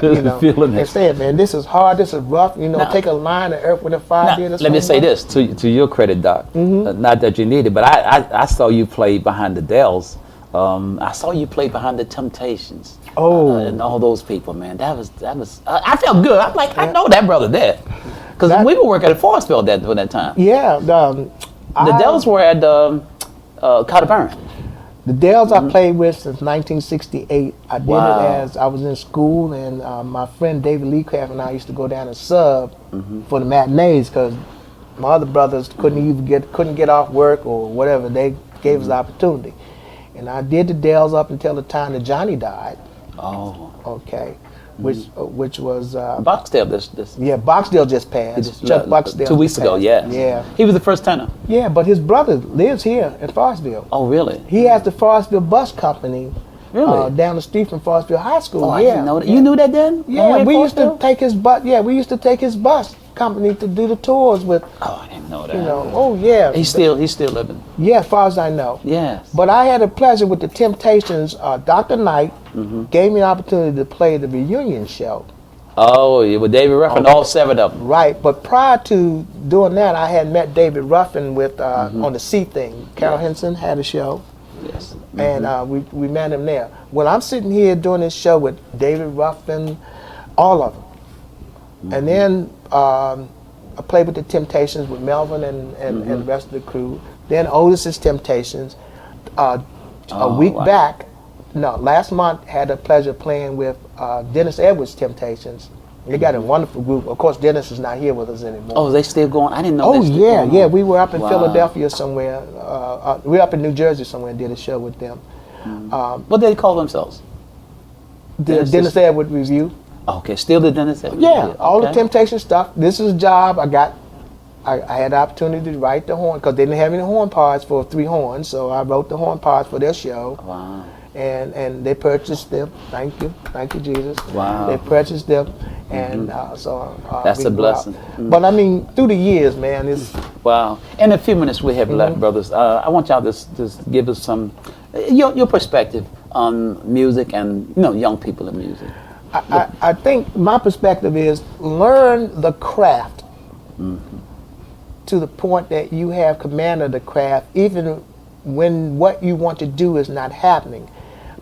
you know, Feeling it. and say, man, this is hard, this is rough. You know, Now- take a line of Earth, Wind and Fire. Now, did or let me say something. this to your credit, Doc. Not that you need it, but I saw you play behind the Dells. I saw you play behind the Temptations. And all those people, man. That was. I felt good. I'm like, I know that brother there, because we were working at Forestville for that time. Yeah. The Dells were at Cotter Burn. The Dells I played with since 1968. I did Wow. it as I was in school, and my friend David Leecraft and I used to go down and sub for the matinees because my other brothers couldn't get off work or whatever. They gave us the opportunity, and I did the Dells up until the time that Johnny died. Oh, Okay, which was Boxdale. This yeah, Boxdale just passed. Chuck Boxdale 2 weeks just ago. passed. Yeah. Yeah, He was the first tenor. yeah. But his brother lives here in Forestville. Oh, really? He has the Forestville Bus Company. Really? Down the street from Forestville High School. Oh, I yeah, didn't know that. yeah. You knew that then? Yeah, When we were used to Forestville? take his bus. Yeah, we used to take his bus company to do the tours with. Oh, I didn't know that. You know, oh yeah. He's still living. Yeah, as far as I know. Yes. But I had a pleasure with the Temptations. Dr. Knight gave me an opportunity to play the reunion show. Oh, yeah, with David Ruffin, all 7 of them. Right, but prior to doing that, I had met David Ruffin with on the Sea Thing. Carol Henson had a show. Yes. And we met him there. When I'm sitting here doing this show with David Ruffin, all of them, and then I played with the Temptations with Melvin and the rest of the crew. Then Otis's Temptations. A week wow. back, last month had the pleasure of playing with Dennis Edwards' Temptations. They got a wonderful group. Of course, Dennis is not here with us anymore. Oh, they still going? I didn't know. Oh they still yeah, going yeah. on. We were up in Wow. Philadelphia somewhere. We were up in New Jersey somewhere and did a show with them. What did they call themselves? The Dennis Edwards Review. Okay, still the Dennis Edwards. Yeah, all the okay. Temptation stuff. This is a job I had the opportunity to write the horn because they didn't have any horn parts for 3 horns, so I wrote the horn parts for their show. Wow. and they purchased them. Thank you, Jesus. Wow. They purchased them, and That's we a go blessing. out. But I mean, through the years, man, it's Wow. In a few minutes we have left, brothers. I want y'all to just give us some your perspective on music and young people in music. I think my perspective is learn the craft to the point that you have command of the craft, even when what you want to do is not happening.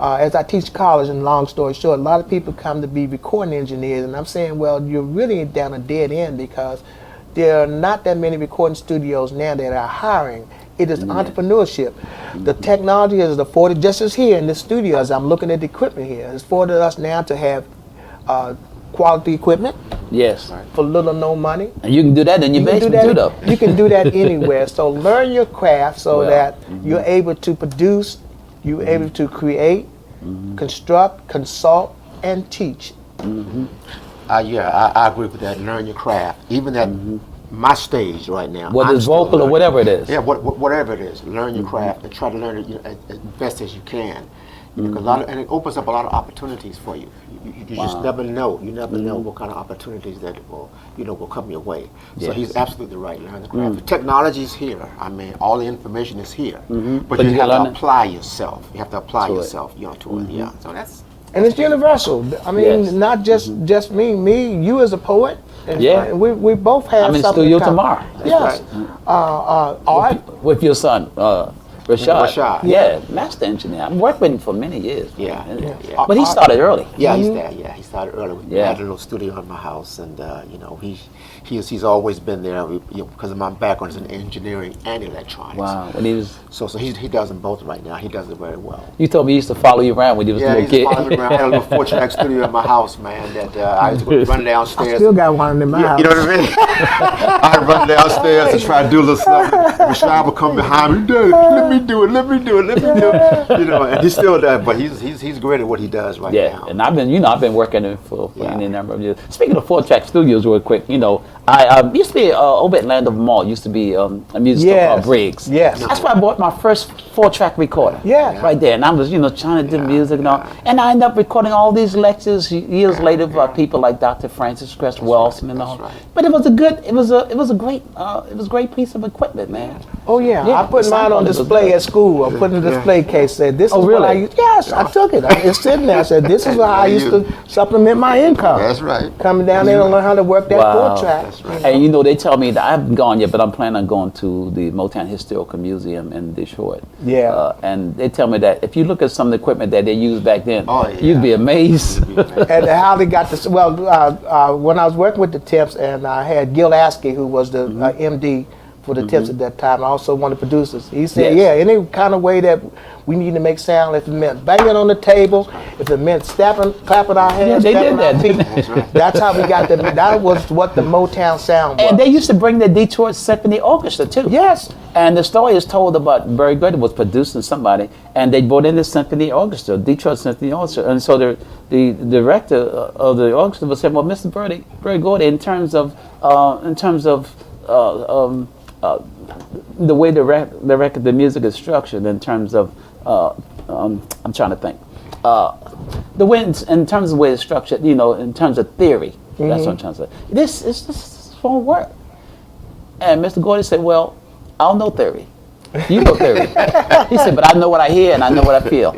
As I teach college, and long story short, a lot of people come to be recording engineers, and I'm saying, well, you're really down a dead end because there are not that many recording studios now that are hiring. It is entrepreneurship. The technology is afforded, just as here in the studio, as I'm looking at the equipment here, it's afforded us now to have quality equipment Yes. for little or no money. And you can do that in your You can do basement too, that. though. You can do that anywhere. So learn your craft so Well, that you're able to produce, you're able to create, construct, consult, and teach. Yeah, I agree with that. Learn your craft. Even at my stage right now. Whether I'm it's still vocal or learning. whatever it is. Yeah, whatever it is. Learn your craft and try to learn it as best as you can. Because and it opens up a lot of opportunities for you. You just never know. You never know what kind of opportunities that will come your way. So Yes. he's absolutely right. Learn the craft. The technology is here. I mean, all the information is here. But But you you have gotta to learn it. apply yourself. You have to apply To it. yourself, to it. Yeah. So that's. And it's universal. I mean, Yes. not just me, you as a poet. And Yeah. we both have I'm in something studio in common. tomorrow. Yes. Art. With your son, Rashad. Rashad. Yeah, master engineer. I've worked with him for many years. Yeah. But he started early. Yeah, he's there. Yeah, he started early. We Yeah. had a little studio in my house, and he's always been there. Because of my background is in engineering and electronics. Wow. When he was, So he does them both right now. He does it very well. you told me he used to follow you around when you was a Yeah, little he's kid. following me around. I had a little 4-track studio in my house, man. That I used to go run downstairs. I still got one in my Yeah, house. you know what I mean? I'd run downstairs and try to do a little something. Rashad would come behind me, Daddy, let me do it. And he's still there, but he's great at what he does right Yeah, now. and I've been working it for Yeah. any number of years. Speaking of 4-track studios, real quick, I used to be over at Land of Mall. Used to be a music store called Briggs. Yes. That's where I bought my first 4-track recorder. Yeah. Right there, and I was trying to do music and all, and I ended up recording all these lectures years later by people like Dr. Francis Crest Wilson and all. right. But it was a great piece of equipment, man. Oh yeah, Yeah, I put the mine sound on quality was display good. at school. I put in the display case. Said this is what I really? use. Yes, I took it. It's sitting there. I said this is how I used to supplement my income. That's right. Coming down there and learn how to work that Wow. 4-track. That's right. And they tell me that I haven't gone yet, but I'm planning on going to the Motown Historical Museum in Detroit. Yeah. And they tell me that if you look at some of the equipment that they used back then, Oh, yeah. you'd be amazed. And how they got this. Well, when I was working with the Temps, and I had Gil Askey, who was the MD for the Temps at that time. I also one of the producers. He said, Yes. yeah, any kind of way that we need to make sound, if it meant banging on the table, if it meant clapping our hands, Yeah, they stamping did our that, feet. didn't they? That's how we got the. That was what the Motown sound was. And they used to bring the Detroit Symphony Orchestra too. Yes. And the story is told about Barry Gordy was producing somebody, and they brought in the Symphony Orchestra, Detroit Symphony Orchestra, and so the director of the orchestra was saying, "Well, Mr. Barry Gordy, in terms of the way the music is structured, in terms of I'm trying to think, the way in terms of the way it's structured, in terms of theory, that's what I'm trying to say. This won't work." And Mr. Gordy said, "Well, I don't know theory. You know theory." He said, "But I know what I hear and I know what I feel."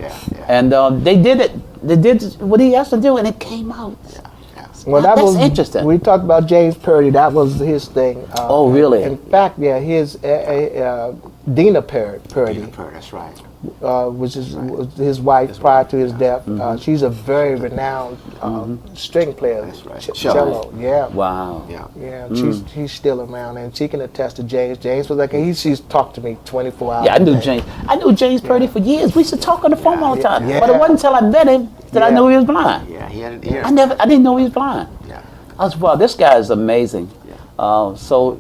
And they did it. They did what he asked to do, and it came out. Well, That's interesting. We talked about James Purdy. That was his thing. Oh, really? In fact, yeah, his Dina Purdy, That's right. which is was his wife prior to his death. She's a very renowned string player. That's right. Cello. Yeah. Wow. Yeah, he's still around, and she can attest to James. James was like she's talked to me 24 hours. Yeah, I knew a day. James. I knew James Purdy for years. We used to talk on the phone all the time. yeah. But it wasn't until I met him that I Yeah. knew he was blind. Yeah, he had an ear. I didn't know he was blind. Yeah. I was, wow, this guy is amazing. Before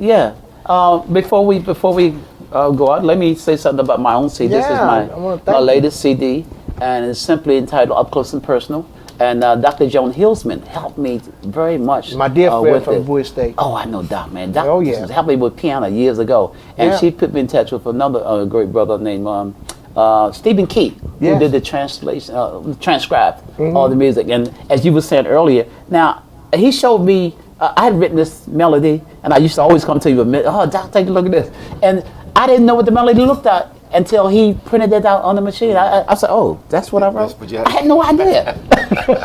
we go out, let me say something about my own CD. This is Yeah, I wanna my thank you. latest CD, and it's simply entitled Up Close and Personal. And Dr. Joan Hilsman helped me very much. My dear friend with from it. Bowie State. Oh, I know Doc, man. Doc Oh, yeah. helped me with piano years ago. And Yeah. she put me in touch with another great brother named Stephen Key. Yes. who did the translation, transcribed all the music. And as you were saying earlier, now he showed me. I had written this melody, and I used to always come to you with, "Oh, Doc, take a look at this," and I didn't know what the melody looked like until he printed it out on the machine. I said, "Oh, that's what I wrote." I had no idea.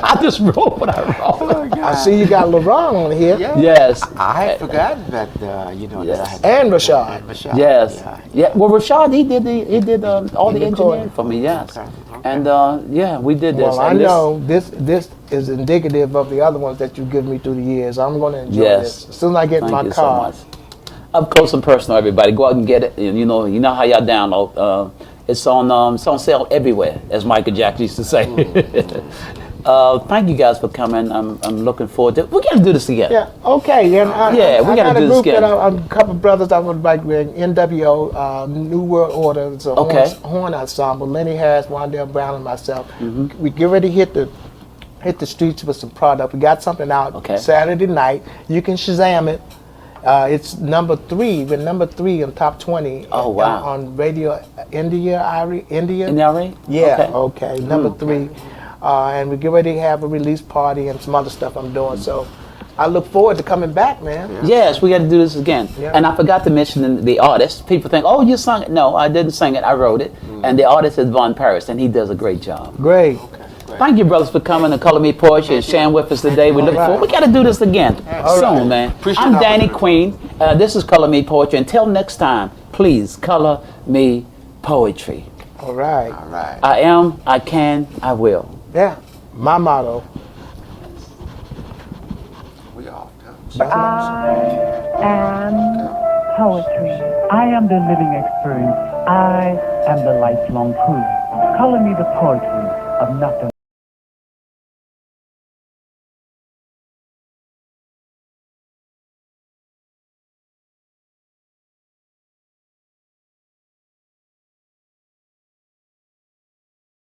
I just wrote what I wrote. I see you got LeRon on here. Yeah. Yes. I had forgotten that, you know, that I had. And Rashad. And Rashad. Yes. Yeah. Yeah. Well, Rashad, he did all the He recorded. engineering for me. Yes. Okay. And yeah, we did this. Well, I And this- know this is indicative of the other ones that you've given me through the years. I'm going to enjoy Yes. this. As soon as I get in Thank my you so car. much. Up close and personal, everybody. Go out and get it. And you know how y'all download. It's on sale everywhere, as Michael Jackson used to say. Thank you guys for coming. I'm looking forward to. We got to do this again. Yeah, okay. And Yeah, we I gotta got a do this group again. that a couple of brothers I would like with NWO, New World Order. It's a Okay. horn ensemble. Lenny Harris, Wandale Brown, and myself. We get ready to hit the streets with some product. We got something out Okay. Saturday night. You can Shazam it. It's number 3. We're number 3 in top 20. Oh, wow. On Radio India. Isn't that right? Yeah. Okay. Okay. Number 3. And we get ready to have a release party and some other stuff I'm doing. So I look forward to coming back, man. Yes, we got to do this again. Yeah. And I forgot to mention the artist. People think, "Oh, you sung it." No, I didn't sing it. I wrote it. And the artist is Von Paris, and he does a great job. Great. Thank you, brothers, for coming to Color Me Poetry and sharing with us today. We look forward. We got to do this again soon, man. Appreciate I'm the Danny opportunity. Queen. This is Color Me Poetry. Until next time, please color me poetry. All right. All right. I am, I can, I will. Yeah. My motto. We off. I am poetry. I am the living experience. I am the lifelong proof. Color me the poetry of nothing.